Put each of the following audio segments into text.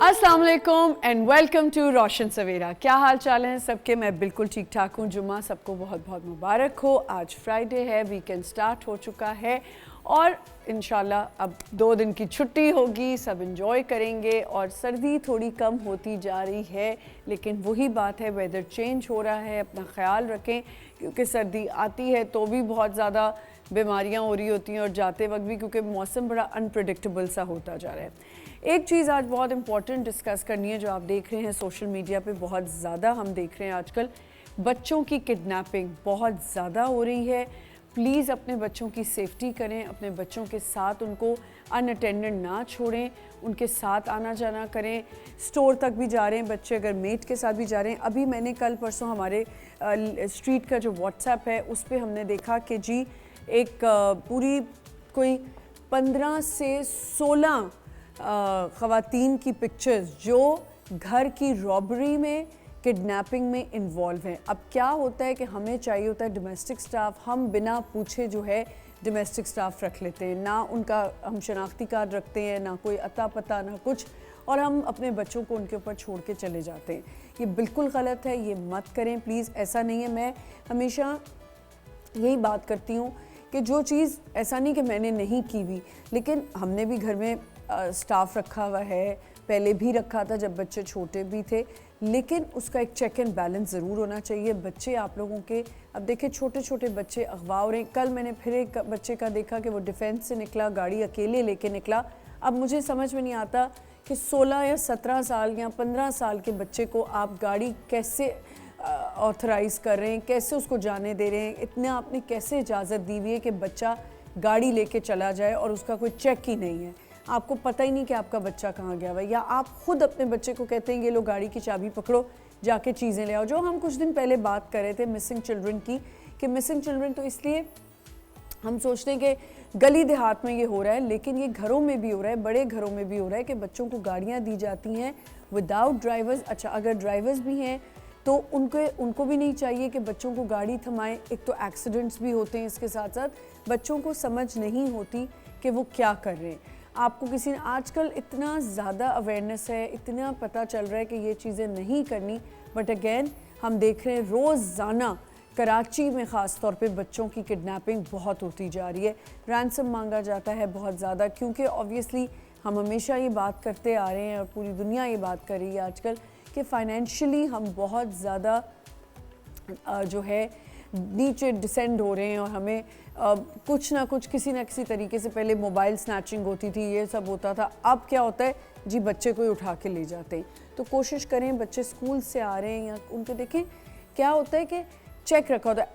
अस्सलाम वालेकुम and welcome to रोशन सवेरा। क्या हाल चाल हैं सबके? मैं बिल्कुल ठीक ठाक हूँ। जुम्मा सबको बहुत बहुत मुबारक हो। आज फ्राइडे है, वीकेंड स्टार्ट हो चुका है और इंशाल्लाह अब 2 दिन की छुट्टी होगी, सब इंजॉय करेंगे और सर्दी थोड़ी कम होती जा रही है। लेकिन वही बात है, वेदर चेंज हो रहा है, अपना ख्याल रखें क्योंकि सर्दी आती है तो भी बहुत ज़्यादा बीमारियाँ हो रही होती हैं और जाते वक्त भी, क्योंकि मौसम बड़ा अनप्रडिक्टेबल सा होता जा रहा है। एक चीज़ आज बहुत इंपॉर्टेंट डिस्कस करनी है जो आप देख रहे हैं सोशल मीडिया पे बहुत ज़्यादा हम देख रहे हैं आजकल, बच्चों की किडनैपिंग बहुत ज़्यादा हो रही है। प्लीज़ अपने बच्चों की सेफ्टी करें, अपने बच्चों के साथ उनको अनअटेंडेड ना छोड़ें, उनके साथ आना जाना करें। स्टोर तक भी जा रहे हैं बच्चे, अगर मेट के साथ भी जा रहे हैं। अभी मैंने कल परसों हमारे स्ट्रीट का जो व्हाट्सएप है उस पर हमने देखा कि जी एक पूरी कोई 15 से 16 ख़वातीन की पिक्चर्स जो घर की रॉबरी में, किडनैपिंग में इन्वॉल्व हैं। अब क्या होता है कि हमें चाहिए होता है डोमेस्टिक स्टाफ, हम बिना पूछे जो है डोमेस्टिक स्टाफ रख लेते हैं, ना उनका हम शनाख्ती कार्ड रखते हैं, ना कोई अता पता, ना कुछ, और हम अपने बच्चों को उनके ऊपर छोड़ के चले जाते हैं। ये बिल्कुल गलत है, ये मत करें प्लीज़, ऐसा नहीं है। मैं हमेशा यही बात करती हूँ कि जो चीज़, ऐसा नहीं कि मैंने नहीं की हुई, लेकिन हमने भी घर में स्टाफ रखा हुआ है, पहले भी रखा था जब बच्चे छोटे भी थे, लेकिन उसका एक चेक एंड बैलेंस ज़रूर होना चाहिए। बच्चे आप लोगों के, अब देखिए छोटे छोटे बच्चे अगवा हो रहे हैं। कल मैंने फिर एक बच्चे का देखा कि वो डिफेंस से निकला, गाड़ी अकेले लेके निकला। अब मुझे समझ में नहीं आता कि 16 या 17 साल या 15 साल के बच्चे को आप गाड़ी कैसे ऑथराइज़ कर रहे हैं, कैसे उसको जाने दे रहे हैं? इतना आपने कैसे इजाज़त दी हुई है कि बच्चा गाड़ी लेके चला जाए और उसका कोई चेक ही नहीं है? आपको पता ही नहीं कि आपका बच्चा कहाँ गया हुआ है, या आप खुद अपने बच्चे को कहते हैं ये लो गाड़ी की चाबी पकड़ो, जाके चीज़ें ले आओ। जो हम कुछ दिन पहले बात कर रहे थे मिसिंग चिल्ड्रन की, कि मिसिंग चिल्ड्रन तो इसलिए हम सोचते हैं कि गली देहात में ये हो रहा है, लेकिन ये घरों में भी हो रहा है, बड़े घरों में भी हो रहा है कि बच्चों को गाड़ियाँ दी जाती हैं विदाउट ड्राइवर्स। अच्छा, अगर ड्राइवर्स भी हैं तो उनको भी नहीं चाहिए कि बच्चों को गाड़ी थमाएं। एक तो एक्सीडेंट्स भी होते हैं, इसके साथ साथ बच्चों को समझ नहीं होती कि वो क्या कर रहे हैं। आपको किसी ने, आजकल इतना ज़्यादा अवेयरनेस है, इतना पता चल रहा है कि ये चीज़ें नहीं करनी, बट अगेन हम देख रहे हैं रोज़ाना कराची में ख़ास तौर पे बच्चों की किडनैपिंग बहुत होती जा रही है। रैंसम मांगा जाता है बहुत ज़्यादा, क्योंकि ऑब्वियसली हम हमेशा ये बात करते आ रहे हैं और पूरी दुनिया ये बात कर रही है आजकल कि फ़ाइनेंशियली हम बहुत ज़्यादा जो है नीचे डिसेंड हो रहे हैं और हमें कुछ ना कुछ, किसी ना किसी तरीके से, पहले मोबाइल स्नैचिंग होती थी, ये सब होता था, अब क्या होता है जी बच्चे को ही उठा के ले जाते हैं। तो कोशिश करें, बच्चे स्कूल से आ रहे हैं या उनको देखें, क्या होता है कि चेक रखा होता है।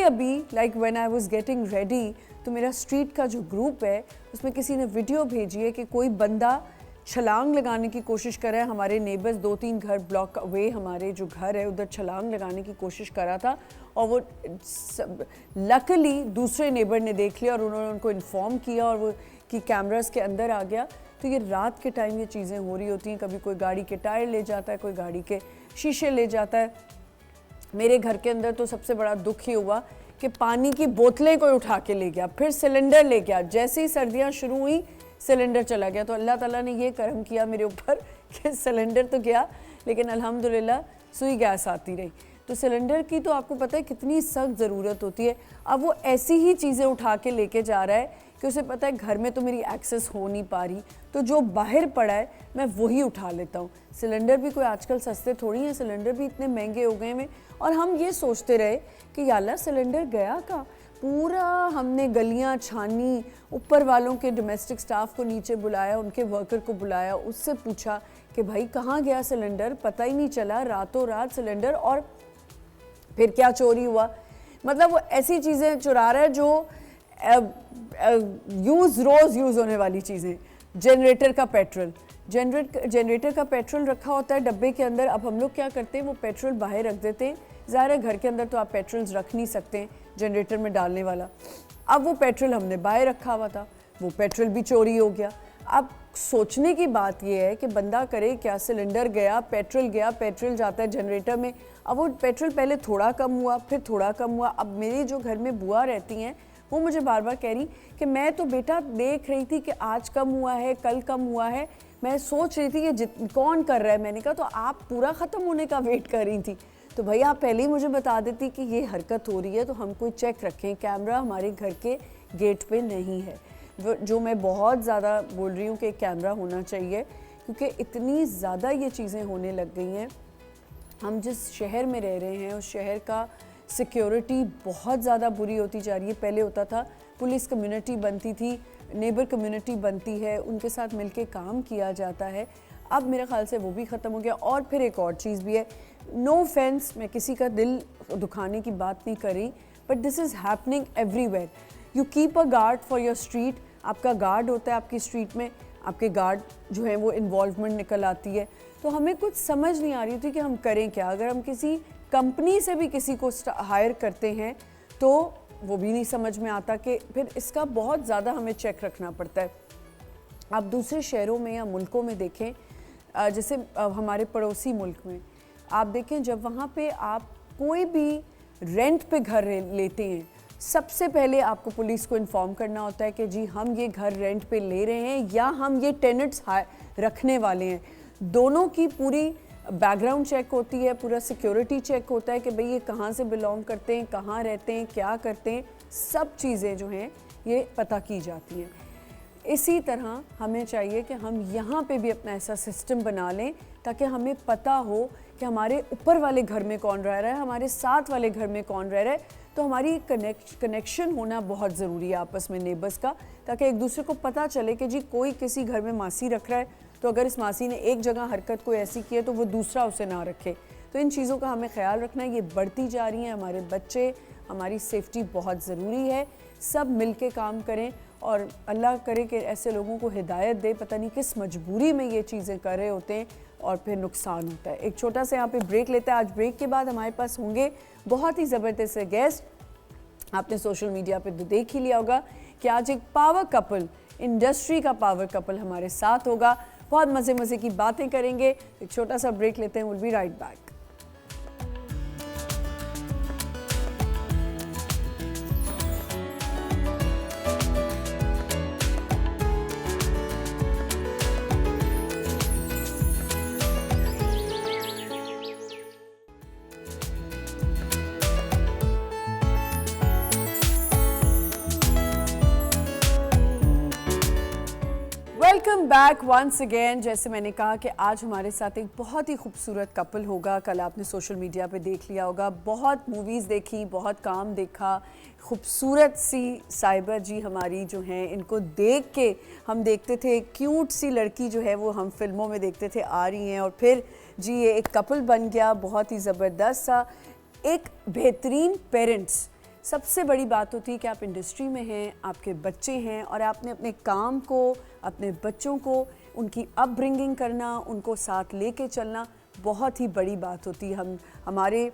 अभी like when I was getting ready, तो मेरा स्ट्रीट का जो ग्रुप है उसमें किसी ने वीडियो भेजी है कि कोई बंदा छलांग लगाने की कोशिश कर रहा है। हमारे नेबर्स 2-3 घर ब्लॉक अवे, हमारे जो घर है उधर छलांग लगाने की कोशिश कर रहा था और वो लकली दूसरे नेबर ने देख लिया और उन्होंने उनको इन्फॉर्म किया और वो कि कैमरास के अंदर आ गया। तो ये रात के टाइम ये चीज़ें हो रही होती हैं। कभी कोई गाड़ी के टायर ले जाता है, कोई गाड़ी के शीशे ले जाता है। मेरे घर के अंदर तो सबसे बड़ा दुख ये हुआ कि पानी की बोतलें कोई उठा के ले गया, फिर सिलेंडर ले गया। जैसे ही सर्दियाँ शुरू हुई सिलेंडर चला गया। तो अल्लाह ताला ने ये करम किया मेरे ऊपर कि सिलेंडर तो गया, लेकिन अल्हम्दुलिल्लाह सुई गैस आती रही। तो सिलेंडर की तो आपको पता है कितनी सख्त ज़रूरत होती है। अब वो ऐसी ही चीज़ें उठा के लेके जा रहा है कि उसे पता है घर में तो मेरी एक्सेस हो नहीं पा रही, तो जो बाहर पड़ा है मैं वही उठा लेता हूँ। सिलेंडर भी कोई आजकल सस्ते थोड़ी हैं, सिलेंडर भी इतने महंगे हो गए हैं। और हम ये सोचते रहे कि याल्ला सिलेंडर गया कहाँ। पूरा हमने गलियां छानी, ऊपर वालों के डोमेस्टिक स्टाफ को नीचे बुलाया, उनके वर्कर को बुलाया, उससे पूछा कि भाई कहाँ गया सिलेंडर, पता ही नहीं चला, रातों रात सिलेंडर। और फिर क्या चोरी हुआ, मतलब वो ऐसी चीज़ें चुरा रहा है जो रोज़ यूज़ होने वाली चीज़ें। जनरेटर का पेट्रोल, जनरेटर का पेट्रोल रखा होता है डब्बे के अंदर। अब हम लोग क्या करते हैं, वो पेट्रोल बाहर रख देते हैं। ज़ाहिर है घर के अंदर तो आप पेट्रोल्स रख नहीं सकते हैं जनरेटर में डालने वाला। अब वो पेट्रोल हमने बाहर रखा हुआ था, वो पेट्रोल भी चोरी हो गया। अब सोचने की बात यह है कि बंदा करे क्या, सिलेंडर गया, पेट्रोल जाता है जनरेटर में। अब वो पेट्रोल पहले थोड़ा कम हुआ, फिर थोड़ा कम हुआ। अब मेरी जो घर में बुआ रहती हैं वो मुझे बार बार कह रही कि मैं तो बेटा देख रही थी कि आज कम हुआ है, कल कम हुआ है, मैं सोच रही थी कि कौन कर रहा है, मैंने कहा तो आप पूरा ख़त्म होने का वेट कर रही थी, तो भैया आप पहले ही मुझे बता देती कि ये हरकत हो रही है तो हम कोई चेक रखें। कैमरा हमारे घर के गेट पे नहीं है, जो मैं बहुत ज़्यादा बोल रही हूँ कि कैमरा होना चाहिए, क्योंकि इतनी ज़्यादा ये चीज़ें होने लग गई हैं। हम जिस शहर में रह रहे हैं उस शहर का सिक्योरिटी बहुत ज़्यादा बुरी होती जा रही है। पहले होता था पुलिस कम्युनिटी बनती थी, नेबर कम्युनिटी बनती है, उनके साथ मिलके काम किया जाता है। अब मेरे ख्याल से वो भी ख़त्म हो गया। और फिर एक और चीज़ भी है, नो ऑफेंस, मैं किसी का दिल दुखाने की बात नहीं कर रही, but this is happening everywhere. You keep a guard for your street, आपका गार्ड होता है आपकी स्ट्रीट में, आपके गार्ड जो है वो इन्वॉल्वमेंट निकल आती है। तो हमें कुछ समझ नहीं आ रही थी कि हम करें क्या। अगर हम किसी कंपनी से भी किसी को हायर करते हैं तो वो भी नहीं समझ में आता कि फिर इसका बहुत ज़्यादा हमें चेक रखना पड़ता है। आप दूसरे शहरों में या मुल्कों में देखें, जैसे हमारे पड़ोसी मुल्क में आप देखें, जब वहाँ पे आप कोई भी रेंट पे घर लेते हैं, सबसे पहले आपको पुलिस को इन्फॉर्म करना होता है कि जी हम ये घर रेंट पे ले रहे हैं या हम ये टेनेंट्स रखने वाले हैं। दोनों की पूरी बैकग्राउंड चेक होती है, पूरा सिक्योरिटी चेक होता है कि भाई ये कहाँ से बिलोंग करते हैं, कहाँ रहते हैं, क्या करते हैं, सब चीज़ें जो हैं ये पता की जाती हैं। इसी तरह हमें चाहिए कि हम यहाँ पे भी अपना ऐसा सिस्टम बना लें ताकि हमें पता हो कि हमारे ऊपर वाले घर में कौन रह रहा है, हमारे साथ वाले घर में कौन रह रहा है। तो हमारी कनेक्शन होना बहुत ज़रूरी है आपस में नेबर्स का, ताकि एक दूसरे को पता चले कि जी कोई किसी घर में मासी रख रहा है तो अगर इस मासी ने एक जगह हरकत कोई ऐसी की है तो वो दूसरा उसे ना रखे। तो इन चीज़ों का हमें ख्याल रखना है, ये बढ़ती जा रही हैं। हमारे बच्चे, हमारी सेफ्टी बहुत ज़रूरी है, सब मिल के काम करें और अल्लाह करे कि ऐसे लोगों को हिदायत दे, पता नहीं किस मजबूरी में ये चीज़ें कर रहे होते हैं और फिर नुकसान होता है। एक छोटा सा यहाँ पे ब्रेक लेते हैं। आज ब्रेक के बाद हमारे पास होंगे बहुत ही ज़बरदस्त से गेस्ट। आपने सोशल मीडिया पे तो देख ही लिया होगा कि आज एक पावर कपल, इंडस्ट्री का पावर कपल हमारे साथ होगा। बहुत मज़े मज़े की बातें करेंगे। एक छोटा सा ब्रेक लेते हैं, will be right back. Welcome back once again. जैसे मैंने कहा कि आज हमारे साथ एक बहुत ही खूबसूरत कपल होगा। कल आपने सोशल मीडिया पे देख लिया होगा, बहुत मूवीज़ देखी, बहुत काम देखा। खूबसूरत सी साइबा जी हमारी जो हैं, इनको देख के हम देखते थे क्यूट सी लड़की जो है वो हम फिल्मों में देखते थे आ रही हैं, और फिर जी ये एक कपल बन गया, बहुत ही ज़बरदस्त सा, एक बेहतरीन पेरेंट्स। सबसे बड़ी बात होती है कि आप इंडस्ट्री में हैं, आपके बच्चे हैं और आपने अपने काम को, अपने बच्चों को, उनकी अपब्रिंगिंग करना, उनको साथ लेके चलना बहुत ही बड़ी बात होती है। हमारे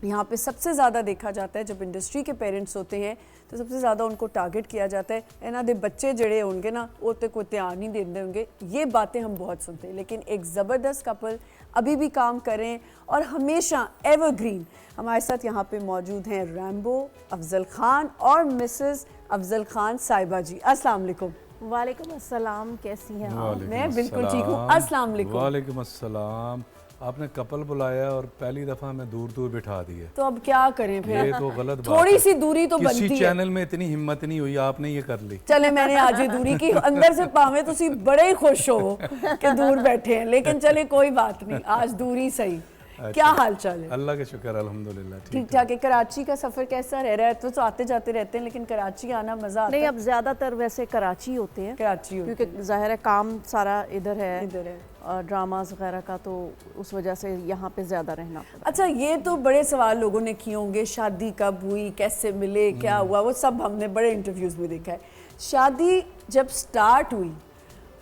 यहाँ पे सबसे ज़्यादा देखा जाता है जब इंडस्ट्री के पेरेंट्स होते हैं तो सबसे ज़्यादा उनको टारगेट किया जाता है, इन्हों दे बच्चे जड़े होंगे ना वो तो कोई ध्यान नहीं देते होंगे। ये बातें हम बहुत सुनते हैं, लेकिन एक ज़बरदस्त कपल अभी भी काम करें और हमेशा एवरग्रीन। हमारे साथ यहाँ पे मौजूद हैं रैम्बो अफजल खान और मिसेस अफजल खान साहिबा जी। अस्सलाम वालेकुम। वालेकुम अस्सलाम, कैसी हैं आप? मैं बिल्कुल ठीक हूँ। अस्सलाम वालेकुम। वालेकुम अस्सलाम। आपने कपल बुलाया और पहली दफा मैं दूर दूर बिठा दिए, तो अब क्या करें फिर? ये तो गलत बात थोड़ी है। सी दूरी तो बनती है। किसी चैनल में इतनी हिम्मत नहीं हुई, आपने ये कर ली। चले मैंने आज ये दूरी की, अंदर से पावे तुसी बड़े ही खुश हो कि दूर बैठे हैं, लेकिन चले कोई बात नहीं, आज दूरी सही। क्या हाल चाल है? अल्लाह के शुक्र, अल्हम्दुलिल्लाह ठीक ठाक है। कराची का सफर कैसा रह रहा है? तो आते जाते रहते हैं, लेकिन कराची आना मजा आता है? नहीं, अब ज्यादातर वैसे कराची होते हैं, कराची होते क्योंकि जाहिर है काम सारा इधर है, इधर है और ड्रामास वगैरह का, तो उस वजह से यहाँ पे ज्यादा रहना पड़ा। अच्छा, ये तो बड़े सवाल लोगों ने किए होंगे, शादी कब हुई, कैसे मिले, क्या हुआ, वो सब हमने बड़े इंटरव्यूज में देखा है। शादी जब स्टार्ट हुई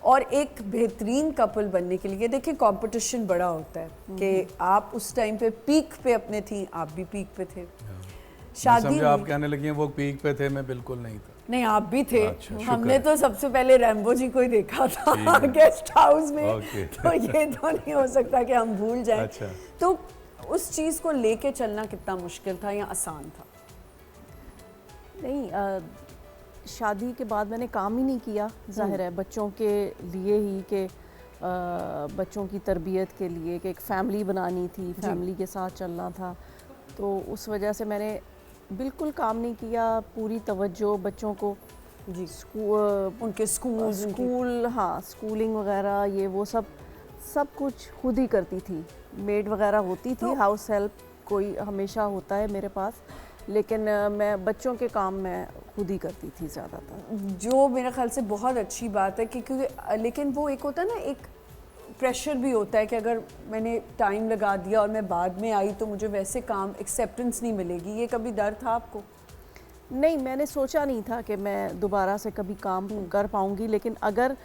और एक बेहतरीन कपल बनने के लिए, देखिए कंपटीशन बड़ा होता है कि आप उस टाइम पे पीक पे अपने थी, आप भी पीक पे थे। शादी आप कहने लगी हैं वो पीक पे थे, मैं बिल्कुल नहीं था। नहीं, आप भी थे। अच्छा, हमने तो सबसे पहले रैम्बो जी को ही देखा था गेस्ट हाउस में, तो ये तो नहीं हो सकता कि हम भूल जाएं। अच्छा। तो उस चीज़ को लेके चलना कितना मुश्किल था या आसान था? नहीं, शादी के बाद मैंने काम ही नहीं किया, जाहिर है बच्चों के लिए ही, कि बच्चों की तरबियत के लिए कि एक फ़ैमिली बनानी थी, फैमिली के साथ चलना था। तो उस वजह से मैंने बिल्कुल काम नहीं किया, पूरी तवज्जो बच्चों को जी उनके स्कूल स्कूल, हाँ, स्कूलिंग वगैरह ये वो सब कुछ खुद ही करती थी। मेड वगैरह होती थी, हाउस हेल्प कोई हमेशा होता है मेरे पास, लेकिन मैं बच्चों के काम मैं खुद ही करती थी ज़्यादातर। जो मेरे ख्याल से बहुत अच्छी बात है कि क्योंकि लेकिन वो एक होता है ना, एक प्रेशर भी होता है कि अगर मैंने टाइम लगा दिया और मैं बाद में आई तो मुझे वैसे काम एक्सेप्टेंस नहीं मिलेगी। ये कभी डर था आपको? नहीं, मैंने सोचा नहीं था कि मैं दोबारा से कभी काम कर पाऊंगी, लेकिन अगर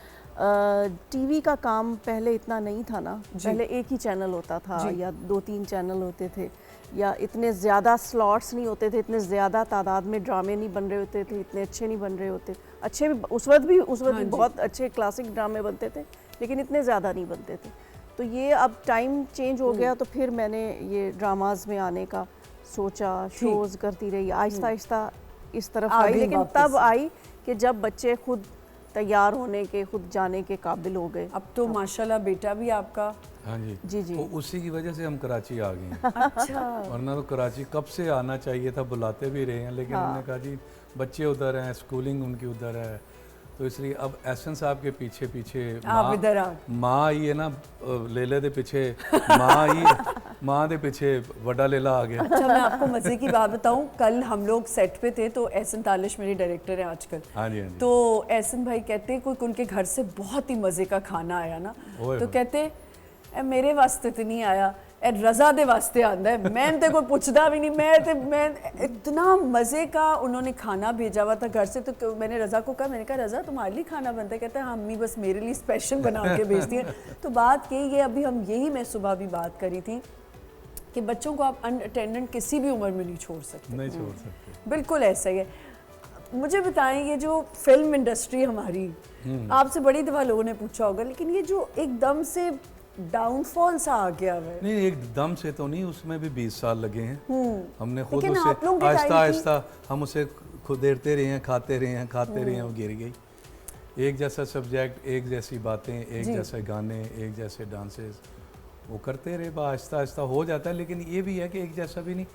टीवी का काम पहले इतना नहीं था ना, पहले एक ही चैनल होता था या 2-3 चैनल होते थे, या इतने ज़्यादा स्लॉट्स नहीं होते थे, इतने ज़्यादा तादाद में ड्रामे नहीं बन रहे होते थे, इतने अच्छे नहीं बन रहे होते। अच्छे भी उस वक्त भी बहुत अच्छे क्लासिक ड्रामे बनते थे, लेकिन इतने ज़्यादा नहीं बनते थे। तो ये अब टाइम चेंज हो गया, तो फिर मैंने ये ड्रामाज में आने का सोचा, शोज़ करती रही, आहिस्ता आहिस्ता इस तरफ आई। लेकिन तब आई कि जब बच्चे खुद तैयार होने के, खुद जाने के काबिल हो गए। अब तो माशाल्लाह बेटा भी आपका। हाँ जी जी जी। तो उसी की वजह से हम कराची आ गए हैं। अच्छा। वरना तो कराची कब से आना चाहिए था, बुलाते भी रहे हैं, लेकिन हमने कहा जी बच्चे उधर हैं, स्कूलिंग उनकी उधर है, तो इसलिए अब एहसन साहब के पीछे पीछे आप इधर आ माँ आई है ना, लेले दे पीछे माँ आई, माँ दे पीछे वड्डा लेला आ गया। अच्छा, मैं आपको मज़े की बात बताऊं, कल हम लोग सेट पे थे तो एहसन तालिश मेरे डायरेक्टर हैं आजकल। हाँ जी, हाँ जी। तो एहसन भाई कहते हैं कोई उनके घर से बहुत ही मज़े का खाना आया ना, तो कहते मेरे वास्ते तो नहीं आया, रज़ा दे वास्ते आंदा है, मैं तो कोई पूछता भी नहीं, मैं इतना मज़े का उन्होंने खाना भेजा हुआ था घर से। तो मैंने रज़ा को कहा, मैंने कहा रज़ा तुम्हारे लिए खाना बनता है? कहता है हाँ अम्मी बस मेरे लिए स्पेशल बना के भेजती है। तो बात यही है, अभी हम यही मैं सुबह भी बात करी थी कि बच्चों को आप अनअटेंडेंट किसी भी उम्र में नहीं छोड़ सकते। नहीं छोड़ सकते, बिल्कुल ऐसा ही है। मुझे बताएं, ये जो फिल्म इंडस्ट्री हमारी, आपसे बड़ी दफ़ा लोगों ने पूछा होगा, लेकिन ये जो एकदम से डाउनफॉल सा आ गया है। नहीं एकदम से तो नहीं, उसमें भी 20 साल लगे हैं। हमने खुद लेकिन आप लोगों उसे के आहिस्ता टाइम आहिस्ता हम उसे खुद देते रहे हैं, खाते रहे हैं, खाते रहे हैं, वो गिर गई। एक जैसा सब्जेक्ट, एक जैसी बातें, एक जैसे गाने, एक जैसे डांसेस, वो करते रहे, आहिस्ता आहिस्ता हो जाता है। लेकिन ये भी है कि एक जैसा भी नहीं,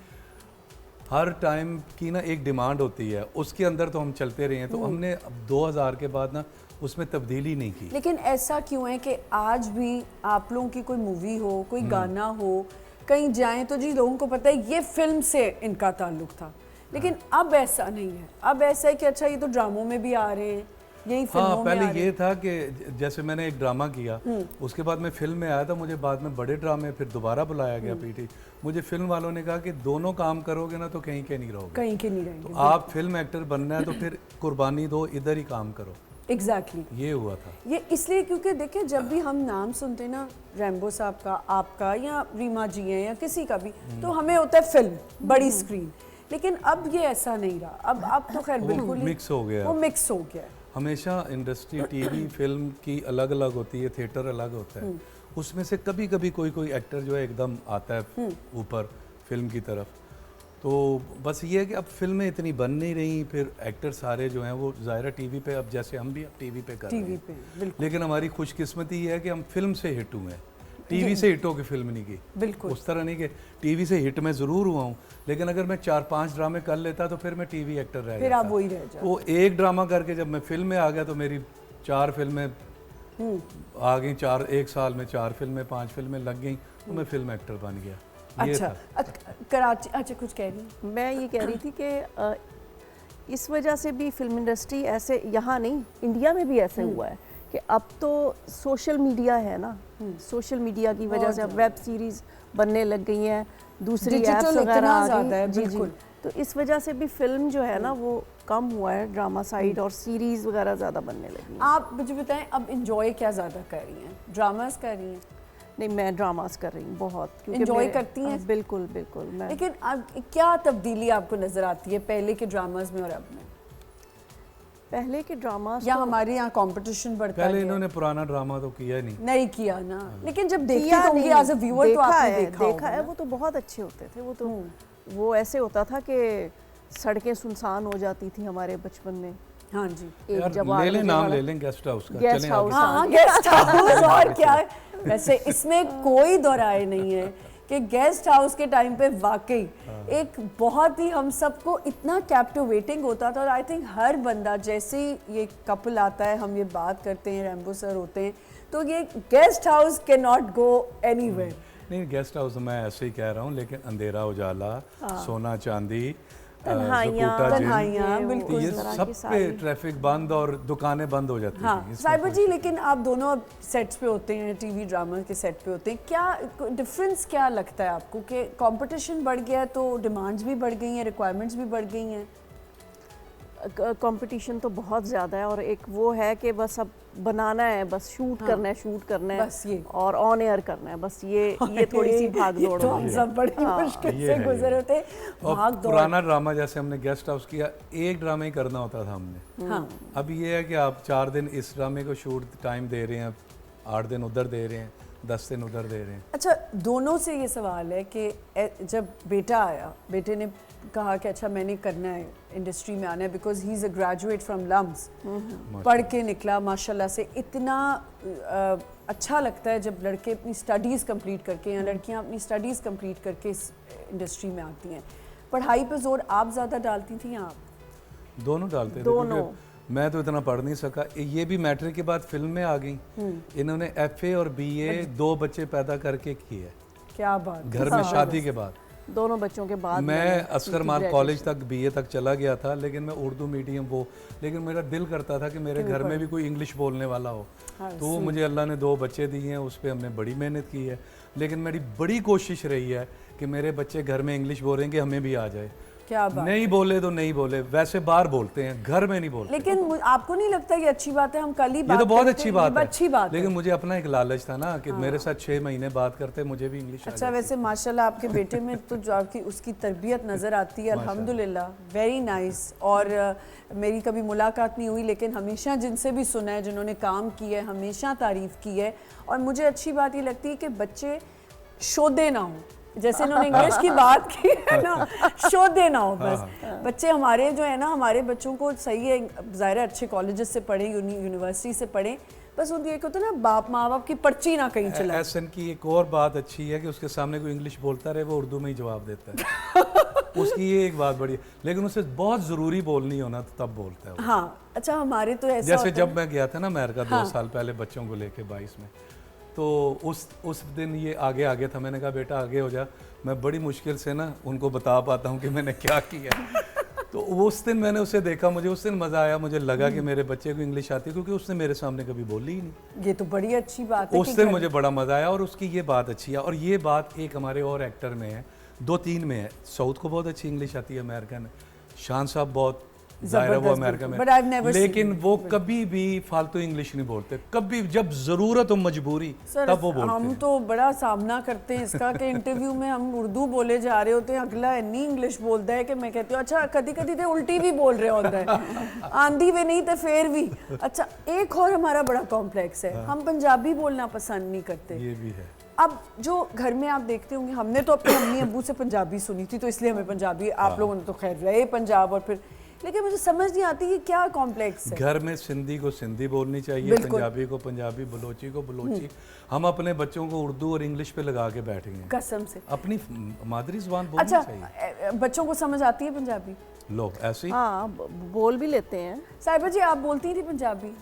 हर टाइम की ना एक डिमांड होती है, उसके अंदर तो हम चलते रहे हैं। तो हमने अब 2000 के बाद ना उसमें तब्दीली नहीं की। लेकिन ऐसा क्यों है कि आज भी आप लोगों की कोई मूवी हो, कोई गाना हो, कहीं जाएं तो जी लोगों को पता है ये फिल्म से इनका ताल्लुक था, लेकिन अब ऐसा नहीं है। अब ऐसा है कि अच्छा ये तो ड्रामों में भी आ रहे हैं, यही फिल्मों में पहले आ रहे ये हैं। था कि जैसे मैंने एक ड्रामा किया, उसके बाद मैं फिल्म में आया था, मुझे बाद में बड़े ड्रामे फिर दोबारा बुलाया गया पीटी। मुझे फिल्म वालों ने कहा कि दोनों काम करोगे ना तो कहीं के नहीं रहोगे, कहीं के नहीं रहेंगे। तो आप फिल्म एक्टर बनना है तो फिर कुर्बानी दो, इधर ही काम करो। एग्जैक्टली ये हुआ था। ये इसलिए क्योंकि देखिए जब भी हम नाम सुनते ना रैम्बो साहब का, आपका या रीमा जी हैं या किसी का भी, तो हमें होता है फिल्म, बड़ी स्क्रीन। लेकिन अब ये ऐसा नहीं रहा। अब तो खैर बिल्कुल ही मिक्स हो गया, वो मिक्स हो गया है। हमेशा इंडस्ट्री टीवी फिल्म की अलग अलग होती है, थिएटर अलग होता है। उसमें से कभी कभी कोई एक्टर जो है एकदम आता है ऊपर फिल्म की तरफ। तो बस ये है कि अब फिल्में इतनी बन नहीं रही, फिर एक्टर सारे जो हैं वो ज़ाहिर टीवी पे, अब जैसे हम भी अब टीवी पे कर रहे टीवी हैं। पे बिल्कुल। लेकिन हमारी खुशकिस्मती ये है कि हम फिल्म से हिट हुए हैं, टीवी से हिट होकर फिल्म नहीं की। बिल्कुल उस तरह नहीं कि टीवी से हिट मैं ज़रूर हुआ हूँ, लेकिन अगर मैं 4-5 ड्रामे कर लेता तो फिर मैं टीवी एक्टर रह फिर जाता। आप वही रह जाते। तो एक ड्रामा करके जब मैं फिल्म में आ गया तो मेरी 4 फिल्में आ गई, 1 साल में 4 फिल्में 5 फिल्में लग गई, तो मैं फिल्म एक्टर बन गया। ये अच्छा था। कराची, अच्छा कुछ कह रही हैं? मैं ये कह रही थी कि इस वजह से भी फिल्म इंडस्ट्री ऐसे, यहाँ नहीं इंडिया में भी ऐसे हुआ है कि अब तो सोशल मीडिया है ना, सोशल मीडिया की वजह से अब वेब सीरीज बनने लग गई हैं, दूसरी Digital ऐप्स वगैरह इतना आ ज़्यादा है, गई। जी जी। बिल्कुल। तो इस वजह से भी फिल्म जो है ना वो कम हुआ है, ड्रामा साइड और सीरीज वगैरह ज़्यादा बनने लगी हैं। आप मुझे बताएं अब इंजॉय क्या ज़्यादा कर रही हैं, ड्रामास कर रही हैं? नहीं, मैं ड्रामास कर रही हूँ बहुत, क्योंकि Enjoy करती हैं? बिल्कुल बिल्कुल। मैं लेकिन अब क्या तब्दीली आपको नजर आती है पहले के ड्रामास में और अब में? पहले के ड्रामास या हमारे यहाँ कंपटीशन बढ़ता पहले गया? इन्होंने पुराना ड्रामा तो किया ही नहीं। नहीं किया ना, लेकिन जब देखते किया होंगे नहीं, एज अ व्यूअर तो आपने देखा देखा है। वो तो बहुत अच्छे होते थे। वो ऐसे होता था कि सड़कें सुनसान हो जाती थी हमारे बचपन में, हाँ जी। एक यार जब ले लें 8 नाम बजे ले लें गेस्ट हाउस का, गेस्ट चलें हाउस। आगे। हाँ गेस्ट हाउस और क्या है। वैसे इसमें कोई दोराय नहीं है कि गेस्ट हाउस के टाइम पे वाकई एक बहुत ही हम सबको इतना कैप्टिवेटिंग होता था। और आई थिंक हर बंदा जैसे ही ये कपल आता है, हम ये बात करते हैं, रैम्बो सर होते हैं, तो ये guest house can not go anywhere. नहीं गेस्ट हाउस मैं ऐसे ही कह रहा हूँ, लेकिन अंधेरा उजाला, सोना चांदी, तन्हाइयाँ, जकूटा जिन, तन्हाइयाँ, ये वो बिल्कुल। ये इस तरह सब की पे सारी। ट्रैफिक बंद और दुकानें बंद हो जाती हाँ थी। इसमें साइबर कोई जी, लेकिन आप दोनों अब सेट्स पे होते हैं, टीवी ड्रामा के सेट पे होते हैं, क्या डिफरेंस क्या लगता है आपको कि कंपटीशन बढ़ गया है तो डिमांड्स भी बढ़ गई हैं, रिक्वायरमेंट्स भी बढ़ गई हैं? कंपटीशन तो बहुत ज़्यादा है, और एक वो है कि बस अब बनाना है, बस शूट करना है, शूट करना है, बस ये। और ऑन एयर करना है, बस ये थोड़ी सी भाग दौड़ तो हो हम गई है। सब बड़ी मुश्किल ये से है, गुजर ये। होते, और भाग दौड़। पुराना ड्रामा जैसे हमने गेस्ट हाउस किया, एक ड्रामा ही करना होता था हमने। हाँ अब ये है कि आप 4 दिन इस ड्रामे को शूट टाइम दे रहे हैं, 8 दिन उधर दे रहे हैं, 10 दिन उधर दे रहे हैं। अच्छा, दोनों से ये सवाल है कि जब बेटा आया, बेटे ने कहा कि अच्छा मैंने करना है, इंडस्ट्री में आना है, because he is a graduate from LUMS, पढ़ के निकला माशाल्लाह से। इतना अच्छा लगता है जब लड़के अपनी स्टडीज़ कंप्लीट करके या लड़कियां अपनी स्टडीज़ कंप्लीट करके इस इंडस्ट्री में आती हैं। पढ़ाई पे जोर आप ज़्यादा डालती थी या आप? दोनों डालते थे, दोनों। क्योंकि मैं तो इतना पढ़ नहीं सका। ये भी मैट्रिक के बाद फिल्म में आ गई। इन्होंने FA और BA 2 बच्चे पैदा करके किए क्या बात, घर में शादी के बाद। दोनों बच्चों के बाद मैं मैंने अस्कर की माल graduation। कॉलेज तक BA तक चला गया था, लेकिन मैं उर्दू मीडियम लेकिन मेरा दिल करता था कि मेरे घर में भी कोई इंग्लिश बोलने वाला हो। तो वो मुझे अल्लाह ने 2 बच्चे दिए हैं, उस पर हमने बड़ी मेहनत की है। लेकिन मेरी बड़ी कोशिश रही है कि मेरे बच्चे घर में इंग्लिश बोलेंगे, हमें भी आ जाए। क्या बात। नहीं बोले तो नहीं बोले, वैसे बाहर बोलते हैं, घर में नहीं बोलते। लेकिन आपको नहीं लगता ये अच्छी बात है? हम कल ही ये बात तो बहुत कर रहे थे, अच्छी ये बात है, अच्छी बात लेकिन है। मुझे अपना एक लालच था ना कि मेरे साथ 6 महीने बात करते मुझे भी इंग्लिश आ अच्छा, जाती। वैसे माशाल्लाह आपके बेटे में तो जो आपकी उसकी तरबियत नज़र आती है, अल्हम्दुलिल्लाह, वेरी नाइस। और मेरी कभी मुलाकात नहीं हुई, लेकिन हमेशा जिनसे भी सुना है, जिन्होंने काम किया है, हमेशा तारीफ़ की है। और मुझे अच्छी बात ये लगती है कि बच्चे शोधे ना हो, जैसे इन्होंने इंग्लिश की बात की है ना, शोधे ना हो बस। बच्चे हमारे जो है ना, हमारे बच्चों को सही है, ज़ाहिर है अच्छे कॉलेजेस से पढ़ें, यूनिवर्सिटी से पढ़ें, बस उनकी एक होता है ना, माँ बाप की पर्ची ना कहीं चला। एहसन की एक और बात अच्छी है कि उसके सामने कोई इंग्लिश बोलता रहे, वो उर्दू में ही जवाब देता है। उसकी ये एक बात बड़ी है, लेकिन उसे बहुत ज़रूरी बोलनी हो ना तो तब बोलता है वो। हाँ अच्छा, हमारे तो ऐसा जैसे होता जब मैं गया था ना अमेरिका 2 साल पहले बच्चों को लेके 22 में, तो उस दिन ये आगे था। मैंने कहा बेटा आगे हो जा, मैं बड़ी मुश्किल से ना उनको बता पाता हूँ कि मैंने क्या किया। तो उस दिन मैंने उसे देखा, मुझे उस दिन मज़ा आया, मुझे लगा कि मेरे बच्चे को इंग्लिश आती है, क्योंकि उसने मेरे सामने कभी बोली ही नहीं। ये तो बड़ी अच्छी बात है। उस दिन मुझे बड़ा मज़ा आया, और उसकी ये बात अच्छी है। और ये बात एक हमारे और एक्टर में है, 2-3 में है। साउथ को बहुत अच्छी इंग्लिश आती है, अमेरिकन शान साहब बहुत ज़ाहिर है वो अमेरिका में, But I've never लेकिन seen वो कभी भी फालतू इंग्लिश नहीं बोलते। कभी जब ज़रूरत हो, मजबूरी, तब वो बोलते हम हैं। तो बड़ा सामना करते हैं इसका कि इंटरव्यू में हम उर्दू बोले जा रहे होते हैं, अगला इतनी इंग्लिश बोलता है कि मैं कहती हूँ अच्छा कदी तो उल्टी भी बोल रहे होता है, आंधी भी नहीं तो फिर भी। अच्छा, एक और हमारा बड़ा कॉम्प्लेक्स है, हम पंजाबी बोलना पसंद नहीं करते। ये भी है। अब जो घर में आप देखते होंगे, हमने तो अपने अम्मी अब्बू से पंजाबी सुनी थी, तो इसलिए हमें पंजाबी, आप लोगों ने तो खैर रहे पंजाब, और फिर लेकिन मुझे समझ नहीं आती कि क्या कॉम्प्लेक्स है। घर में सिंधी को सिंधी बोलनी चाहिए, बिल्कुल। पंजाबी को पंजाबी, बलोची को बलोची। हम अपने बच्चों को उर्दू और इंग्लिश पे लगा के बैठ गए हैं। कसम से। अपनी मादरी जुबान बोलनी अच्छा, चाहिए। बच्चों को समझ आती है पंजाबी? लो ऐसे ही। हाँ, बोल भी लेते हैं। साहिबा जी, आप बोलती थी पंजाबी?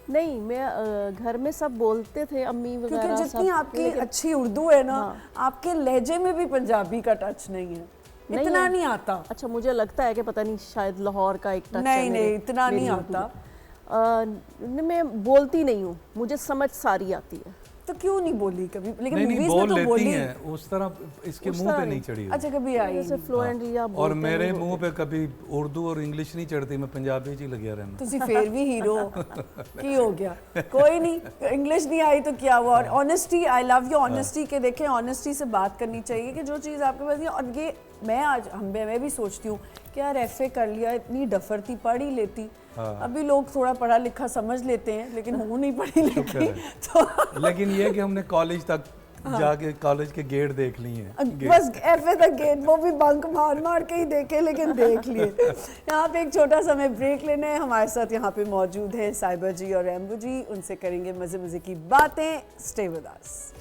नहीं, मैं घर में सब बोलते थे, अम्मी क्योंकि वगैरह जितनी सब, आपकी लेकिन अच्छी उर्दू है ना, आपके लहजे में भी पंजाबी का टच नहीं है, इतना है। नहीं आता। अच्छा, मुझे लगता है कि पता नहीं शायद लाहौर का एक टच है नहीं मेरे- नहीं, इतना मेरी नहीं उर्दू आता। में। मैं बोलती नहीं हूँ, मुझे समझ सारी आती है। तो क्यों नहीं बोली कभी? लेकिन नहीं मूवीज बोल में तो लेती बोली। हैं, उस तरह इसके मुंह पे नहीं चढ़ी हुई। अच्छा, कभी आई जैसे नहीं। फ्लुएंटली आप और बोलते मेरे नहीं मुंह पे कभी उर्दू और इंग्लिश नहीं चढ़ती, मैं पंजाबी च ही लगे रहना। तुसी फिर भी हीरो की हो गया, कोई नहीं, इंग्लिश नहीं आई तो क्या हुआ। और honesty, I love your honesty, के देखें ऑनेस्टी से बात करनी चाहिए कि जो चीज़ आपके पास है। और ये मैं भी सोचती हूँ कि यार FA कर लिया, इतनी डफरती, पढ़ ही लेती। अभी लोग थोड़ा पढ़ा लिखा समझ लेते हैं, लेकिन हूँ नहीं पढ़ी लिखी तो। लेकिन ये कि हमने कॉलेज तक जाके कॉलेज के गेट देख लिए हैं। बस एफए तक गेट, वो भी बंक मार मार के ही देखे, लेकिन देख लिए। यहाँ पे एक छोटा सा हमें ब्रेक लेना है। हमारे साथ यहाँ पे मौजूद है साइबा जी और रैम्बो जी, उनसे करेंगे मजे मजे की बातें। Stay with us.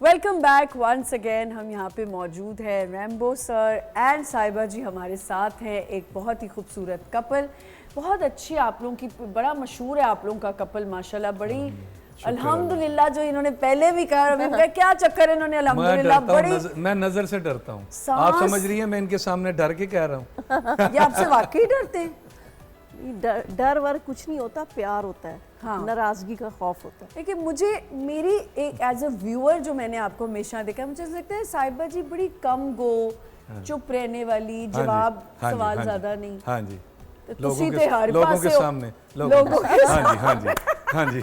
Welcome back once again. हम यहाँ पे मौजूद है Rambo sir and Saiba ji हमारे साथ हैं। एक बहुत ही खूबसूरत कपल, बहुत अच्छी आप लोगों की, बड़ा मशहूर है आप लोगों का कपल माशाल्लाह। बड़ी अल्हम्दुलिल्लाह, जो इन्होंने पहले भी कहा, अभी क्या चक्कर है इन्होंने, अल्हम्दुलिल्लाह बड़ी। मैं नजर से डरता हूँ। आप समझ रही हैं मैं इनके सामने डर के कह रहा हूँ। ये आपसे वाकई डरते हैं? डर वर कुछ नहीं होता, प्यार होता है। हाँ। नाराजगी का खौफ होता है। लेकिन मुझे, मेरी एक एज अ व्यूअर जो मैंने आपको हमेशा देखा है, मुझे ऐसा लगता है साइबा जी बड़ी कम गो, चुप रहने वाली, जवाब सवाल ज्यादा नहीं। हाँ जी, तो लोगों लोगों के सामने, लोगों के हाँ जी, हाँ जी, हाँ जी।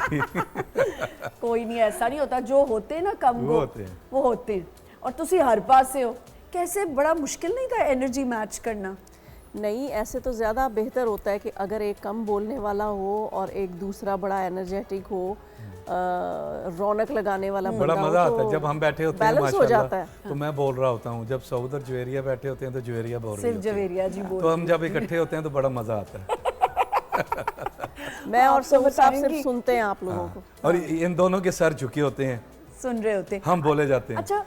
कोई नहीं, ऐसा नहीं होता। जो होते हैं ना कम गो, होते हैं। वो होते हैं। और तुसी हर पास से हो, कैसे, बड़ा मुश्किल नहीं था एनर्जी मैच करना? नहीं, ऐसे तो ज़्यादा बेहतर होता है कि अगर एक कम बोलने वाला हो और एक दूसरा बड़ा एनर्जेटिक हो, रौनक लगाने वाला बड़ा बंदा मजा हो, आता है तो जब हम बैठे होते हैं बैलेंस हो जाता है। माशाल्लाह। तो मैं बोल रहा होता हूँ, जब सऊदर जवेरिया बैठे होते हैं तो जवेरिया बोल रही सिर्फ होती है। जवेरिया जी बोल। तो हम जब इकट्ठे होते हैं तो बड़ा मजा आता है। मैं और आपको सब साहब सिर्फ बताएंगी। सुनते हैं आप लोगों को। और इन दोनों के सर झुके होते हैं, सुन रहे होते हैं। हम बोले जाते हैं। अच्छा,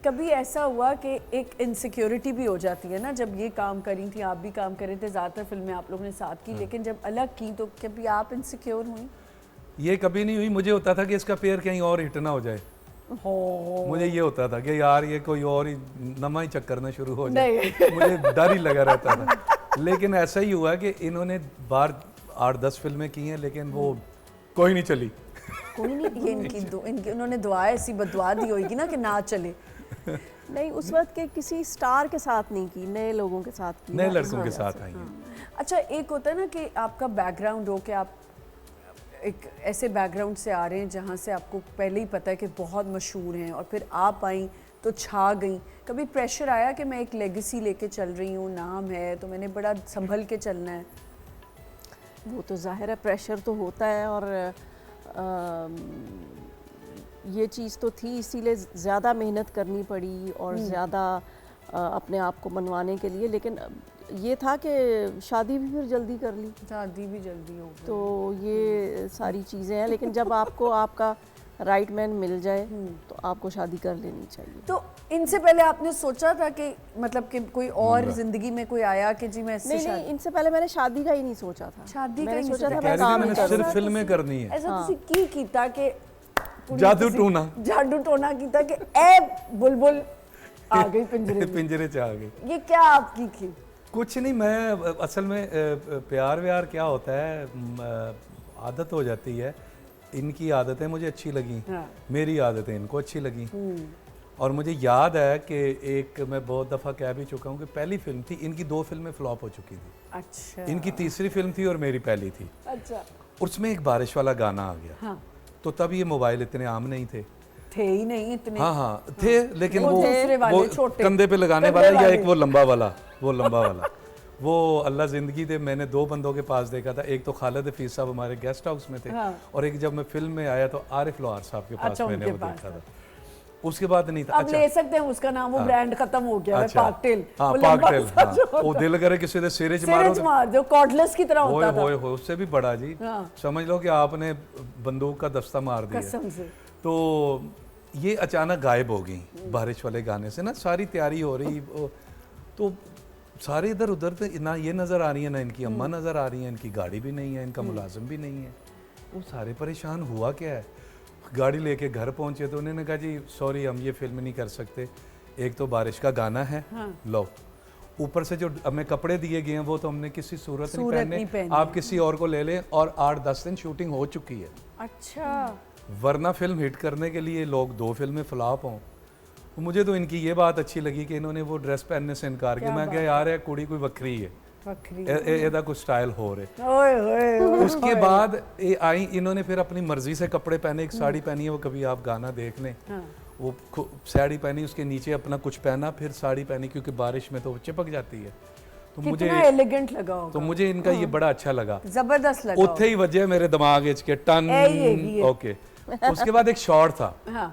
कभी ऐसा हुआ कि एक इनसिक्योरिटी भी हो जाती है ना, जब ये काम करी थी, आप भी काम कर रहे थे, ज़्यादातर फिल्में आप लोगों ने साथ की, लेकिन जब अलग की तो कभी आप इनसिक्योर हुई? ये कभी नहीं हुई। मुझे होता था कि इसका पैर कहीं और हिट ना हो जाए। मुझे ये होता था कि यार ये कोई और ही नमा ही चक्कर ना शुरू हो जाए। मुझे डर ही लगा रहता था। लेकिन ऐसा ही हुआ कि इन्होंने बार 8-10 फिल्में की हैं, लेकिन वो कोई नहीं चली। कोई नहीं, ये इनकी उन्होंने दुआ ऐसी बदुआ दी होगी ना कि ना चले। नहीं, उस वक्त के किसी स्टार के साथ नहीं की, नए लोगों के साथ की, नए लड़कों के साथ आई हैं। अच्छा, एक होता है ना कि आपका बैकग्राउंड हो, कि आप एक ऐसे बैकग्राउंड से आ रहे हैं जहाँ से आपको पहले ही पता है कि बहुत मशहूर हैं, और फिर आप आई तो छा गई। कभी प्रेशर आया कि मैं एक लेगेसी लेके चल रही हूँ, नाम है, तो मैंने बड़ा संभल के चलना है? वो तो जाहिर है प्रेशर तो होता है, और ये चीज़ तो थी, इसीलिए ज़्यादा मेहनत करनी पड़ी और ज़्यादा अपने आप को मनवाने के लिए। लेकिन ये था कि शादी भी फिर जल्दी कर ली, शादी भी जल्दी हो गई। तो ये सारी चीज़ें हैं। लेकिन जब आपको आपका राइट मैन मिल जाए तो आपको शादी कर लेनी चाहिए। तो इनसे पहले आपने सोचा था कि मतलब कि कोई और जिंदगी में कोई आया कि जी मैं इससे नहीं, इनसे पहले मैंने शादी का ही नहीं सोचा था। शादी का मैंने ही सोचा था कह मैं रही थी काम मैंने ही सिर्फ करूँ। फिल्में करनी है। ऐसा तुसी की कीता कि जादू टोना। जादू टोना कीता कि ए बुलबुल आ गई पिंजरे में। पिंजरे से आ गई। ये क्या आपकी थी? कुछ नहीं, मैं असल में प्यार व्यार क्या होता है, आदत हो जाती है। इनकी आदतें मुझे अच्छी लगी, हाँ। मेरी आदतें इनको अच्छी लगी। और मुझे याद है कि एक मैं बहुत दफ़ा कह भी चुका हूँ कि पहली फिल्म थी इनकी, 2 फिल्में फ्लॉप हो चुकी थी। अच्छा। इनकी तीसरी फिल्म थी और मेरी पहली थी। अच्छा। उसमें एक बारिश वाला गाना आ गया। हाँ। तो तब ये मोबाइल इतने आम नहीं थे। थे ही नहीं इतने। हाँ थे, लेकिन वो वो दूसरे वाले, वो छोटे। कंधे पे लगाने कंधे वाला, या वाले। एक वो लंबा वाला वो अल्लाह ज़िंदगी दे। मैंने 2 बंदों के पास देखा था, एक तो खालिद हफीज़ साहब हमारे गेस्ट हाउस में थे, हाँ। और एक जब मैं फिल्म में आया तो आरिफ लोहार साहब के पास अच्छा, मैंने उनके वो पास देखा था। उसके बाद नहीं था। अब ले सकते हैं उसका नाम, वो ब्रांड खत्म हो गया है, अच्छा, पाकटेल। हाँ वो लंबा पाकटेल, सा जो हाँ, वो होता दिल करे किसी ने सिर च सिर मारो च मार दो, कॉर्डलेस की तरह होता था। होए उससे भी बड़ा जी। हाँ। समझ लो कि आपने बंदूक का दस्ता मार दिया। कसम से। तो ये अचानक गायब हो गई बारिश वाले गाने से ना। सारी तैयारी हो रही, तो सारे इधर उधर ना ये नज़र आ रही है, ना इनकी अम्मा नज़र आ रही है, इनकी गाड़ी भी नहीं है, इनका मुलाजिम भी नहीं है। वो सारे परेशान, हुआ क्या है। गाड़ी लेके घर पहुंचे तो उन्होंने कहा जी सॉरी, हम ये फिल्म नहीं कर सकते, एक तो बारिश का गाना है, लो ऊपर से जो हमें कपड़े दिए गए हैं वो तो हमने किसी सूरत नहीं पहने, आप किसी और को ले लें। और 8-10 दिन शूटिंग हो चुकी है। अच्छा। वरना फिल्म हिट करने के लिए लोग 2 फिल्में फ्लॉप हों। मुझे तो इनकी ये बात अच्छी लगी कि इन्होंने वो ड्रेस पहनने से इनकार किया। मैं क्या यार है, कुड़ी कोई वक्री है, वक्री ਇਹਦਾ ਕੋਈ ਸਟਾਈਲ ਹੋਰ ਹੈ ओए होए उसके बाद ये आई इन्होंने फिर अपनी मर्जी से कपड़े पहने एक साड़ी पहनी है वो कभी आप गाना देख लें वो साड़ी पहनी उसके नीचे अपना कुछ पहना फिर साड़ी पहनी क्योंकि बारिश में तो वो चिपक जाती है तो मुझे कितना एलिगेंट लगा होगा तो मुझे इनका ये बड़ा अच्छा लगा जबरदस्त लगा उत्थे ही वजह मेरे दिमाग इच के टन ओके उसके बाद एक शॉर्ट था हाँ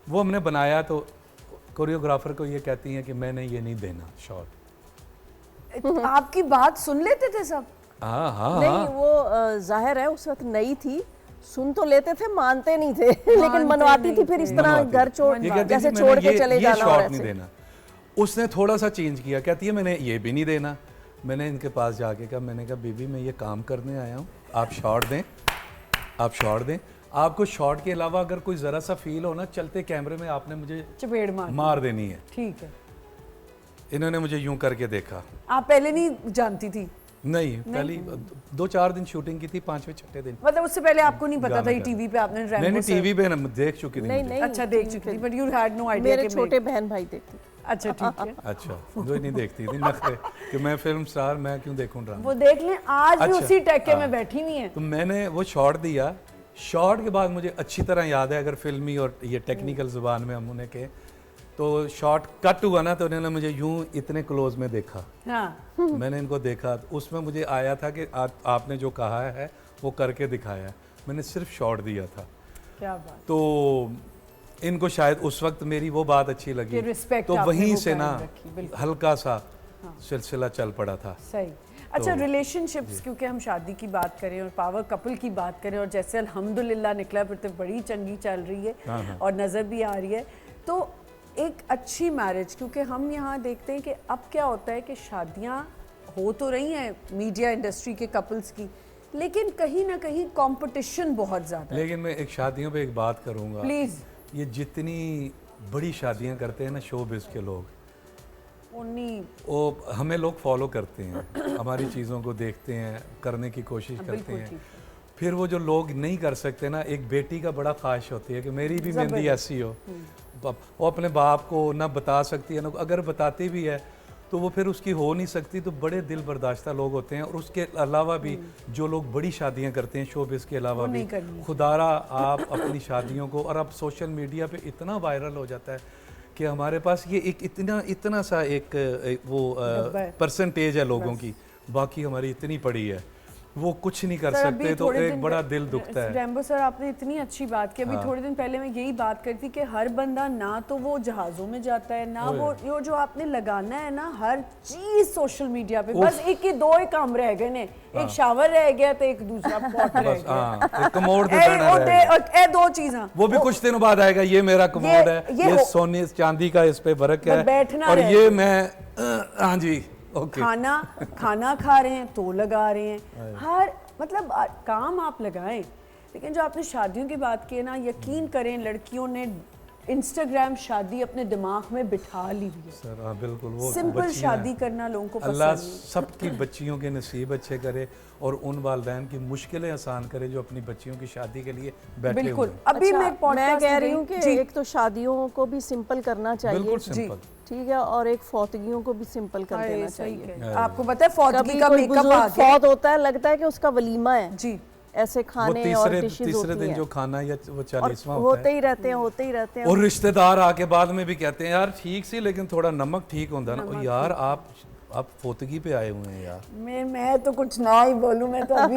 वो हमने बनाया तो कोरियोग्राफर को ये कहती हैं कि मैंने ये नहीं देना शॉर्ट आपकी बात सुन लेते थे सब हाँ हाँ नहीं हाँ वो जाहिर है उस वक्त नई थी सुन तो लेते थे मानते नहीं थे लेकिन मनवाती थी फिर इस तरह मनवाती। घर छोड़ ये कहती जैसे थी, छोड़ मैंने के चले ये जाना और शॉट नहीं ऐसे देना उसने थोड़ा सा चेंज किया कहती है मैंने ये भी नहीं देना मैंने इनके पास जाके कहा मैंने कहा बीबी मैं ये काम करने आया हूँ आप शॉट दें आप शॉट दें आपको शॉट के अलावा अगर कोई ज़रा सा फील हो ना चलते कैमरे में आपने मुझे चपेड़ मार देनी है ठीक है इन्होंने मुझे यूं करके देखा आप पहले नहीं जानती थी नहीं पहली 2-4 दिन शूटिंग की थी 5वें 6ठे दिन मतलब उससे पहले आपको नहीं पता था गाना ये गाना। टीवी पे आपने नहीं रैम्बो नहीं से टीवी पे ना देख चुकी थी नहीं मुझे। नहीं अच्छा देख चुकी थी but you had no idea मेरे छोटे बहन भाई देखते थे। अच्छा ठीक है अच्छा वो नहीं देखती थी नखरे कि मैं फिल्म स्टार मैं क्यों देखूं ड्रामा वो देख लें आज भी अच्छा, उसी टैके हाँ। में बैठी हुई है तो मैंने वो शॉट दिया शॉट के बाद मुझे अच्छी तरह याद है अगर फिल्मी और ये टेक्निकल ज़ुबान में हम उन्हें कहें तो शॉट कट हुआ ना तो उन्होंने मुझे यूं इतने क्लोज में देखा हाँ मैंने इनको देखा तो उसमें मुझे आया था कि आपने जो कहा है वो करके दिखाया है मैंने सिर्फ शॉट दिया था क्या बात तो इनको शायद उस वक्त मेरी वो बात अच्छी लगी कि respect तो आपने वहीं वो से कायम ना रखी, बिल्कुल। हल्का सा सिलसिला चल पड़ा था सही अच्छा रिलेशनशिप्स क्योंकि हम शादी की बात करें और पावर कपल की बात करें और जैसे अल्हम्दुलिल्लाह निकला फिर तो बड़ी चंगी चल रही है और नज़र भी आ रही है तो एक अच्छी मैरिज क्योंकि हम यहाँ देखते हैं कि अब क्या होता है कि शादियाँ हो तो रही हैं मीडिया इंडस्ट्री के कपल्स की लेकिन कहीं ना कहीं कंपटीशन बहुत ज़्यादा है लेकिन मैं एक शादियों पे एक बात करूंगा प्लीज़ ये जितनी बड़ी शादियां करते हैं ना शोबिज़ के लोग उन्नी वो हमें लोग फॉलो करते हैं हमारी चीज़ों को देखते हैं करने की कोशिश करते बिल्कुल हैं ठीक फिर वो जो लोग नहीं कर सकते ना एक बेटी का बड़ा ख्वाहिश होती है कि मेरी भी मेहंदी ऐसी हो वो अपने बाप को ना बता सकती है ना अगर बताती भी है तो वो फिर उसकी हो नहीं सकती तो बड़े दिल बर्दाश्ता लोग होते हैं और उसके अलावा भी जो लोग बड़ी शादियां करते हैं शोबिज़ के अलावा वो भी नहीं करनी। खुदारा आप अपनी शादियों को और अब सोशल मीडिया पे इतना वायरल हो जाता है कि हमारे पास ये एक इतना सा एक वो डब्बा है। परसेंटेज है लोगों की बाकी हमारी इतनी पड़ी है वो कुछ नहीं कर सर, अभी सकते तो थोड़े एक दिन बड़ा दिल दुखता है रैम्बो सर आपने इतनी अच्छी बात की अभी थोड़े दिन पहले मैं यही बात करती थी कि हर बंदा ना तो वो जहाज़ों में जाता है ना वो जो आपने लगाना है ना हर चीज सोशल मीडिया पे बस एक ही दो ही काम रह गए ने एक शावर रह गया तो एक दूसरा पॉट रह बस गया हाँ एक कमोड पे ए, बैठा ओ रहेगा। दे- ए दो चीज़ां वो भी कुछ दिनों बाद आएगा ये मेरा कमोड है ये ये हो- सोने चांदी का इस पे वर्क है बैठना और रह ये गया। मैं हाँ जी ओके खाना खा रहे हैं तो लगा रहे हैं हर मतलब काम आप लगाएं लेकिन जो आपने शादियों की बात की है ना यकीन करें लड़कियों ने इंस्टाग्राम शादी अपने दिमाग में बिठा ली हुई है सर हाँ बिल्कुल वो सिंपल बच्चियां शादी करना लोगों को अल्लाह पसंद नहीं सबकी बच्चियों के नसीब अच्छे करे और उन वालदैन की मुश्किलें आसान करे जो अपनी बच्चियों की शादी के लिए बैठे हुए बिल्कुल हैं। अभी अच्छा, मैं एक podcast मैं कह में रही गई- हूँ कि जी, एक तो शादियों को भी सिंपल करना चाहिए बिल्कुल सिंपल ठीक है और एक फौतगियों को भी सिंपल कर हाय, देना सही चाहिए कह- आपको पता है फौतगी कभी का कोई मेकअप आ बुजुर्ग गया फौत होता है लगता है कि उसका वलीमा है जी ऐसे वो खाने और डिशेस तीसरे होती दिन हैं जो खाना या वो और 40वां होता होते है ही रहते हैं होते ही रहते हैं और रिश्तेदार आके बाद में भी कहते हैं यार ठीक सी लेकिन थोड़ा नमक ठीक होता ना ओ यार आप फोतगी पे आए हुए हैं यार मैं तो कुछ ना ही बोलूं मैं तो अभी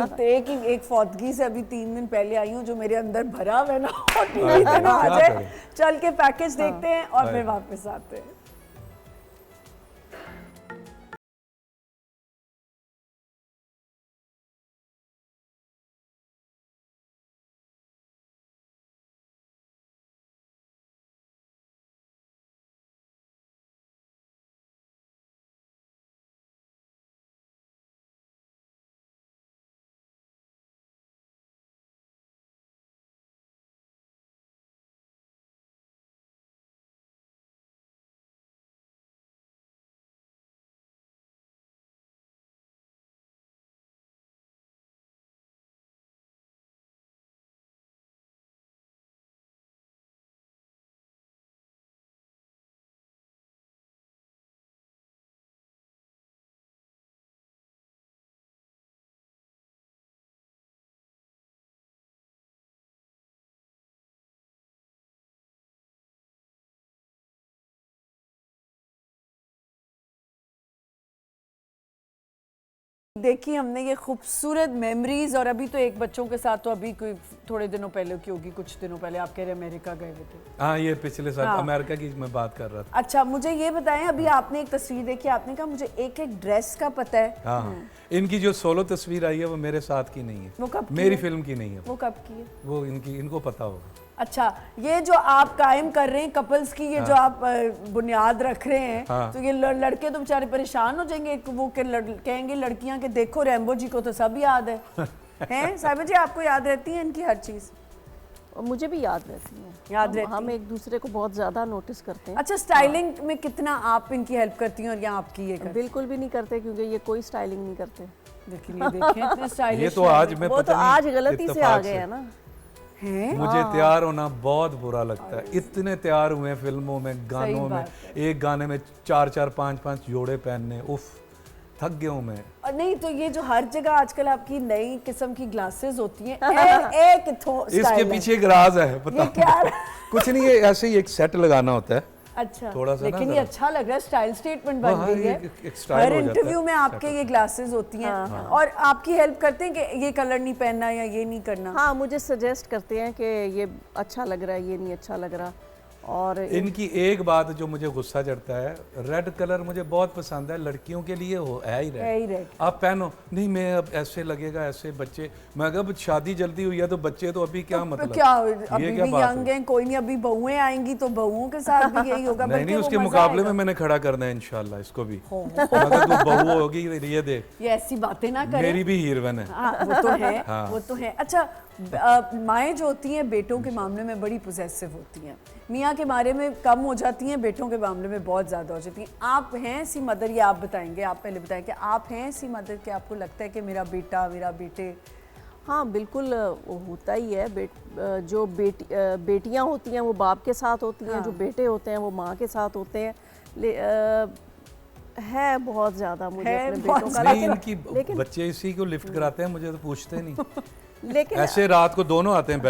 एक फौतगी से अभी 3 दिन पहले आई हूँ जो मेरे अंदर भरा हुआ है ना और टीवी पे ना आ क्या जाए करें? चल के पैकेज देखते हैं और फिर वापस आते हैं देखी हमने ये खूबसूरत मेमोरीज, और अभी तो एक बच्चों के साथ तो अभी कोई थोड़े दिनों पहले की होगी, कुछ दिनों पहले आप कह रहे अमेरिका गए हुए थे। हाँ, ये पिछले साल हाँ। अमेरिका की मैं बात कर रहा था। अच्छा, मुझे ये बताएं, अभी आपने एक तस्वीर देखी, आपने कहा मुझे एक एक ड्रेस का पता है। हाँ हाँ, इनकी जो सोलो तस्वीर आई है वो मेरे साथ की नहीं है, वो कब की मेरी है? फिल्म की नहीं है, वो कब की है? वो इनको पता होगा। अच्छा, ये जो आप कायम कर रहे हैं कपल्स की, ये जो आप बुनियाद रख रहे हैं, हाँ। तो ये लड़के तो बेचारे परेशान हो जाएंगे, वो कहेंगे लड़कियां कि देखो रैम्बो जी को तो सब याद है। हैं साहिबा जी, आपको याद रहती है इनकी हर चीज़? और मुझे भी याद रहती है, याद रहती हम है। एक दूसरे को बहुत ज़्यादा नोटिस करते हैं। अच्छा, स्टाइलिंग में कितना आप इनकी हेल्प करती हैं और या आपकी ये करती बिल्कुल भी नहीं करते, क्योंकि ये कोई स्टाइलिंग नहीं करते। हैं? लेकिन ये देखें इतने स्टाइलिश ये तो आज मैं वो तो पता नहीं आज गलती से आ इत्तेफाक गए हैं ना। हैं। मुझे तैयार होना बहुत बुरा लगता है, इतने तैयार हुए हैं फिल्मों में, गानों में, बात एक गाने में 4-4 5-5 जोड़े पहनने, उफ, थक गया हूँ मैं। और नहीं तो ये जो हर जगह आजकल आपकी नई किस्म की ग्लासेस होती हैं, एक इसके पीछे एक राज है, पता ये क्या? कुछ नहीं, ये ऐसे ही एक सेट लगाना होता है। अच्छा, थोड़ा सा ना लेकिन ये जरा। अच्छा लग रहा है, स्टाइल स्टेटमेंट बन हाँ, गई है। एक स्टाइल हर हो जाता इंटरव्यू है। में आपके ये ग्लासेस होती हैं, और आपकी हेल्प करते हैं कि ये कलर नहीं पहनना या ये नहीं करना। हाँ, मुझे सजेस्ट करते हैं कि ये अच्छा लग रहा है, ये नहीं अच्छा लग रहा। और इनकी एक बात जो मुझे गुस्सा चढ़ता है, रेड कलर मुझे बहुत पसंद है, लड़कियों के लिए हो है ही है ही रेड, रेड। आप पहनो। नहीं, मैं अब ऐसे लगेगा, ऐसे बच्चे, मैं अगर शादी जल्दी हुई है तो बच्चे तो अभी क्या मतलब, क्या ये अभी क्या भी बात यंग हैं, कोई नहीं, अभी बहुएं आएंगी तो बहुओं के साथ भी यही होगा। नहीं बल्कि नहीं, वो उसके मजा मुकाबले आएगा। में मैंने खड़ा करना है इंशाल्लाह इसको भी। अगर तू बहू होगी, ये देख, ये ऐसी बातें ना करें। मेरी भी हीरोइन है। हाँ, वो तो है। हाँ। वो तो है। अच्छा, माएँ जो होती हैं बेटों के मामले में बड़ी पोजेसिव होती हैं, मियाँ के बारे में कम हो जाती हैं, बेटों के मामले में बहुत ज़्यादा हो जाती हैं। आप हैं ऐसी मदर, या आप बताएंगे, आप पहले बताएं कि आप हैं ऐसी मदर कि आपको लगता है कि मेरा बेटा, मेरा बेटे? हाँ, बिल्कुल होता ही है। जो बेटियाँ होती हैं वो बाप के साथ होती हैं, जो बेटे होते हैं वो माँ के साथ होते हैं। है बहुत ज़्यादा मुझे है अपने बहुत बेटों का, नहीं, इनकी लेकिन बच्चे इसी को लिफ्ट कराते हैं, मुझे तो पूछते नहीं। लेकिन ऐसे रात को दोनों आते हैं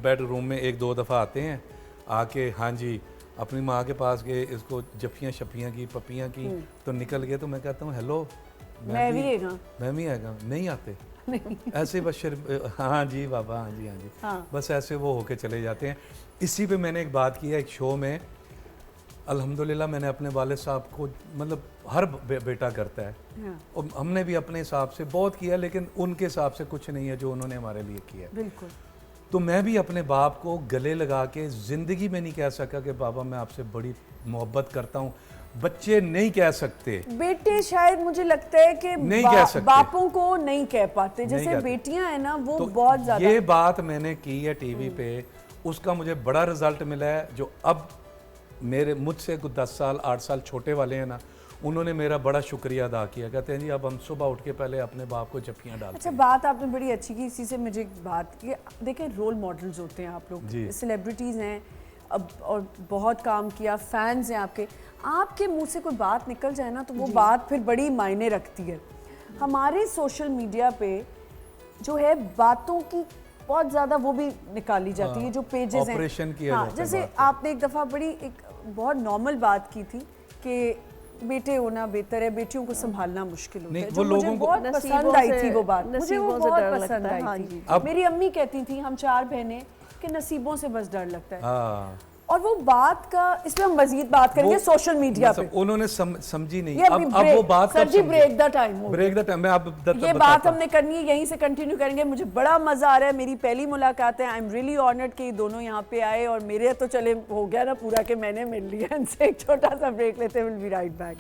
बेडरूम में 1-2 दफ़ा आते हैं, आके हाँ जी अपनी माँ के पास गए, इसको जफियाँ शफियाँ की, पपियाँ की, तो निकल गए। तो मैं कहता हूँ हेलो, मैं भी हैगा। मैं भी हैगा, नहीं आते ऐसे बस हाँ जी बाबा, हाँ जी, हाँ जी, हाँ। बस ऐसे वो होके चले जाते हैं। इसी पे मैंने एक बात की है एक शो में, अल्हम्दुलिल्लाह मैंने अपने वाले साहब को, मतलब हर बेटा करता है, हाँ। और हमने भी अपने हिसाब से बहुत किया, लेकिन उनके हिसाब से कुछ नहीं है जो उन्होंने हमारे लिए किया है। बिल्कुल। तो मैं भी अपने बाप को गले लगा के ज़िंदगी में नहीं कह सका कि बाबा मैं आपसे बड़ी मोहब्बत करता हूँ, बच्चे नहीं कह सकते। बेटे शायद मुझे लगता है कि नहीं कह सकते। बापों को नहीं कह पाते, नहीं जैसे कहते। बेटियां हैं ना वो तो बहुत ज्यादा। ये बात मैंने की है टीवी पे, उसका मुझे बड़ा रिजल्ट मिला है। जो अब मेरे मुझसे कुछ 10 साल 8 साल छोटे वाले हैं ना, उन्होंने मेरा बड़ा शुक्रिया अदा किया। कहते हैं जी अब हम सुबह उठ के पहले अपने बाप को जपियाँ डालते अच्छा, हैं। बात आपने बड़ी अच्छी की। इसी से मुझे एक बात की, देखें रोल मॉडल्स होते हैं आप लोग, जी। सेलिब्रिटीज़ हैं अब, और बहुत काम किया, फैंस हैं आपके। आपके मुंह से कोई बात निकल जाए ना तो वो बात फिर बड़ी मायने रखती है। हमारे सोशल मीडिया पे जो है बातों की बहुत ज़्यादा वो भी निकाली जाती है, जो पेजेस हैं। ऑपरेशन किया हाँ, जाता है जैसे बात का। आपने एक दफ़ा बड़ी एक बहुत नॉर्मल बात की थी कि बेटे होना बेहतर है, बेटियों को संभालना मुश्किल होता नहीं, है, वो जो मुझे लोगों को बहुत नसीबों पसंद आई से- थी वो बात, मुझे वो नसीबों से बहुत डर पसंद लगता है। आई हाँ थी। जी। मेरी अम्मी कहती थी, हम 4 बहनें, कि नसीबों से बस डर लगता है। हाँ, और वो बात का, इस पे हम मजीद बात करेंगे सोशल मीडिया पे। मतलब उन्होंने समझी नहीं। ये अभी अब वो बात सर जी ब्रेक द टाइम हो ब्रेक द टाइम। मैं अब ये बात हमने करनी है, यहीं से कंटिन्यू करेंगे। मुझे बड़ा मजा आ रहा है, मेरी पहली मुलाकात है। आई एम रियली ऑनर्ड कि ये दोनों यहाँ पे आए, और मेरे तो चले हो गया ना पूरा कि मैंने मिल लिया इनसे। एक छोटा सा ब्रेक लेते हैं, will be right back.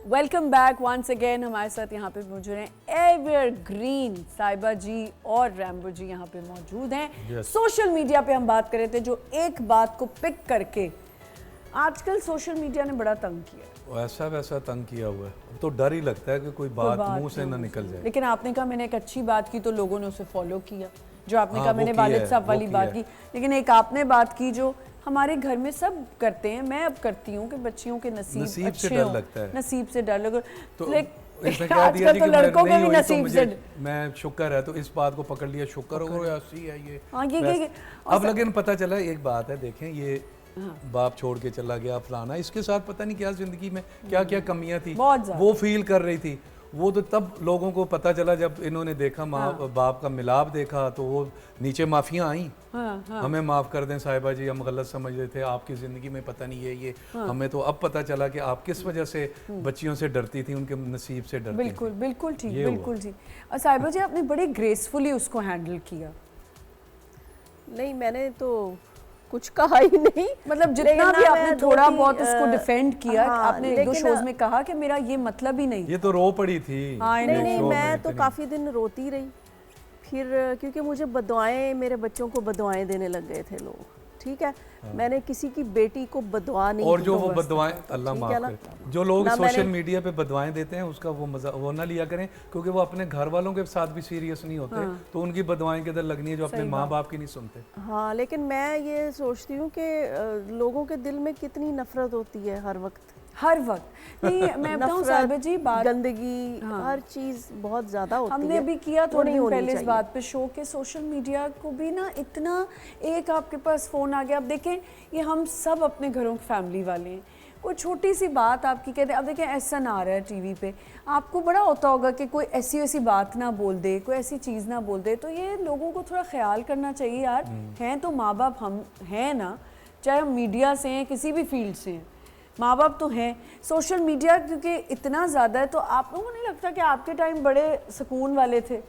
Welcome back once again. हमारे साथ यहाँ पे मौजूद हैं एवरग्रीन साहिबा जी और रैम्बो जी यहाँ पे मौजूद हैं। Yes. सोशल मीडिया पे हम बात कर रहे थे, जो एक बात को पिक करके आजकल सोशल मीडिया ने बड़ा तंग किया है। ऐसा वैसा तंग किया हुआ है, अब तो डर ही लगता है कि कोई बात मुंह से ना निकल जाए। लेकिन आपने कहा मैंने एक अच्छी बात की तो लोगों ने उसे फॉलो किया। जो आपने कहा, वो मैंने की वालिद है, साहब वो वाली की बात है। की, लेकिन एक आपने बात की जो हमारे घर में सब करते हैं, मैं अब करती हूँ कि बच्चियों के नसीब नसीब से अच्छे डर हों, लगता है। नसीब से डर लगे। तो इसने कह दिया आजकल जी तो कि लड़कों के नहीं भी हुई तो नसीब मुझे से मैं शुक्र है, तो इस बात को पकड़ लिया, शुक्र हो ऐसी है ये। हाँ, अब लेकिन पता चला एक बात है, देखें ये बाप छोड़ के चला गया फलाना, इसके साथ पता नहीं क्या जिंदगी में क्या क्या कमियां थी बहुत ज़्यादा। वो फील कर रही थी। वो तो तब लोगों को पता चला जब इन्होंने देखा माँ बाप का मिलाप देखा, तो वो नीचे माफियाँ आई। हमें माफ़ कर दें साहिबा जी, हम गलत समझ रहे थे, आपकी ज़िंदगी में पता नहीं है ये। हमें तो अब पता चला कि आप किस वजह से बच्चियों से डरती थी, उनके नसीब से डरती बिल्कुल थी। बिल्कुल ठीक, ये हुआ। बिल्कुल ठीक। और साहिबा जी आपने बड़े ग्रेसफुली उसको हैंडल किया, नहीं मैंने तो कुछ कहा ही नहीं, मतलब लेकिन जितना भी ना आपने मैं थोड़ा 2-3 बहुत उसको डिफेंड किया, हाँ, आपने एक दो लेकिन शोज में कहा कि मेरा ये मतलब ही नहीं। ये तो रो पड़ी थी। हाँ, नहीं एक नहीं शो मैं में तो इतनी। काफ़ी दिन रोती रही, फिर क्योंकि मुझे बदुआएं, मेरे बच्चों को बदुआएं देने लग गए थे लोग, ठीक है। मैंने किसी की बेटी को बदुआ नहीं और दी, जो तो वो बस बदवाएं, अल्लाह ठीक माफ है ना? करे, जो लोग ना सोशल मैंने- मीडिया पे बदवाएं देते हैं उसका वो मजा वो ना लिया करें, क्योंकि वो अपने घर वालों के साथ भी सीरियस नहीं होते। तो उनकी बदवाएं किधर लगनी है जो अपने माँ बाप की नहीं सुनते। हाँ, लेकिन मैं ये सोचती हूँ कि लोगों के दिल में कितनी नफरत होती है हर वक्त, हर वक्त नहीं। मैं बताऊँ साहिबा जी, बात गंदगी, हर चीज़ बहुत ज़्यादा होती है। हमने भी किया वो थोड़े नहीं दिन होनी पहले इस चाहिए। बात पे शो के, सोशल मीडिया को भी ना इतना, एक आपके पास फ़ोन आ गया, अब देखें ये हम सब अपने घरों की फैमिली वाले हैं, कोई छोटी सी बात आपकी कहते हैं, अब देखें एहसन आ रहा है टीवी पे, आपको बड़ा होता होगा कि कोई ऐसी वैसी बात ना बोल दे, कोई ऐसी चीज़ ना बोल दे, तो ये लोगों को थोड़ा ख्याल करना चाहिए यार। हैं तो माँ बाप हम हैं ना, चाहे हम मीडिया से हैं, किसी भी फील्ड से हैं, माँ बाप तो हैं। सोशल मीडिया क्योंकि इतना ज़्यादा है, तो आप लोगों को नहीं लगता कि आपके टाइम बड़े सुकून वाले थे,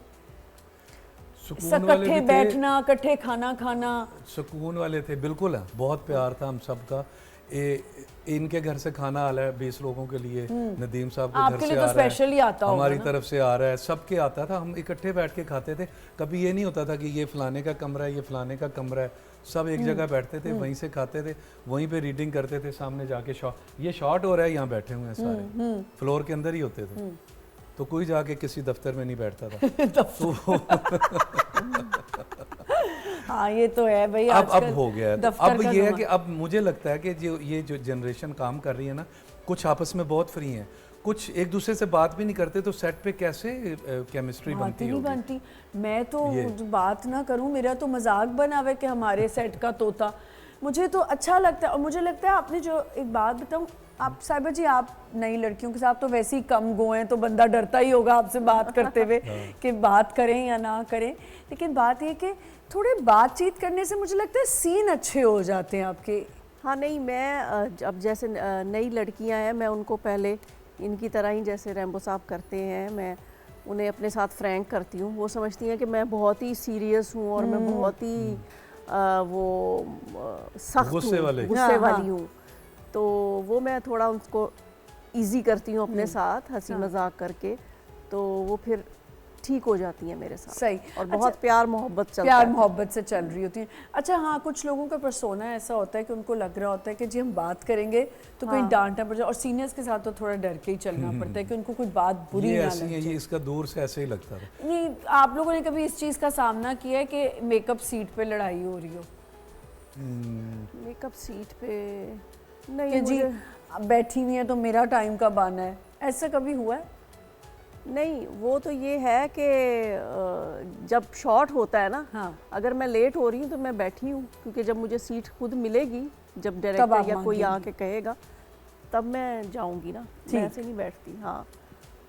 सुकून वाले इकट्ठे भी थे, बैठना, इकट्ठे खाना खाना। सुकून वाले थे, बिल्कुल है, बहुत प्यार था हम सबका। इनके घर से खाना आ रहा है 20 लोगों के लिए, नदीम साहब के घर आपके से लिए आ तो रहा है, स्पेशली आता होगा हमारी ना? तरफ से आ रहा है, सबके आता था, हम इकट्ठे बैठ के खाते थे। कभी ये नहीं होता था कि ये फलाने का कमरा है, ये फलाने का कमरा है, सब एक जगह बैठते थे, वहीं से खाते थे, वहीं पे रीडिंग करते थे, सामने जाके ये शॉट हो रहा है, यहाँ बैठे हुए हैं सारे, फ्लोर के अंदर ही होते थे। तो कोई जाके किसी दफ्तर में नहीं बैठता था। हाँ ये तो है भाई, अब आजकल हो गया है। तो दफ्तर अब का ये है ज़माना। कि अब मुझे लगता है कि ये जो जनरेशन काम कर रही है ना, कुछ आपस में बहुत फ्री हैं, कुछ एक दूसरे से बात भी नहीं करते, तो सेट पे कैसे केमिस्ट्री बात बनती ही नहीं होगी? बनती। मैं तो ये। बात ना करूं, मेरा तो मजाक बना हुआ है कि हमारे सेट का तोता, मुझे तो अच्छा लगता है। और मुझे लगता है आपने जो एक बात बताऊं, आप साहिबा जी, आप नई लड़कियों के साथ तो वैसे ही कम गो हैं, तो बंदा डरता ही होगा आपसे बात करते हुए कि बात करें या ना करें। लेकिन बात ये कि थोड़े बातचीत करने से मुझे लगता है सीन अच्छे हो जाते हैं आपके। हाँ नहीं, मैं अब जैसे नई लड़कियां हैं, मैं उनको पहले इनकी तरह ही जैसे रैम्बो साहब करते हैं, मैं उन्हें अपने साथ फ्रैंक करती हूँ। वो समझती हैं कि मैं बहुत ही सीरियस हूँ और मैं बहुत ही सख्त गुस्से हूँ, वाले। गुस्से हाँ, वाली हूँ। तो वो मैं थोड़ा उनको इजी करती हूँ अपने साथ, हंसी मजाक करके, तो वो फिर ठीक हो जाती हैं मेरे साथ। सही। और बहुत प्यार मोहब्बत चलता प्यार है। मोहब्बत से चल रही होती है। अच्छा हाँ, कुछ लोगों का पर्सोना ऐसा होता है कि उनको लग रहा होता है कि जी हम बात करेंगे तो कहीं डांटना पड़ जाए, और सीनियर्स के साथ तो थोड़ा डर के ही चलना पड़ता है कि उनको कोई बात बुरी ये ना ऐसी लगे। है, ये इसका दूर से ऐसे ही लगता था। नहीं, आप लोगों ने कभी इस चीज़ का सामना किया है कि मेकअप सीट पे लड़ाई हो रही हो मेकअप सीट पे कि नहीं, जी मुझे अब बैठी हुई है तो मेरा टाइम कब आना है, ऐसा कभी हुआ है? नहीं। वो तो ये है कि जब शॉट होता है ना, हाँ। अगर मैं लेट हो रही हूँ तो मैं बैठी हूँ, क्योंकि जब मुझे सीट खुद मिलेगी, जब आप डायरेक्टर या कोई मांगेंगी। आके कहेगा, तब मैं जाऊंगी ना, मैं ऐसे नहीं बैठती। हाँ,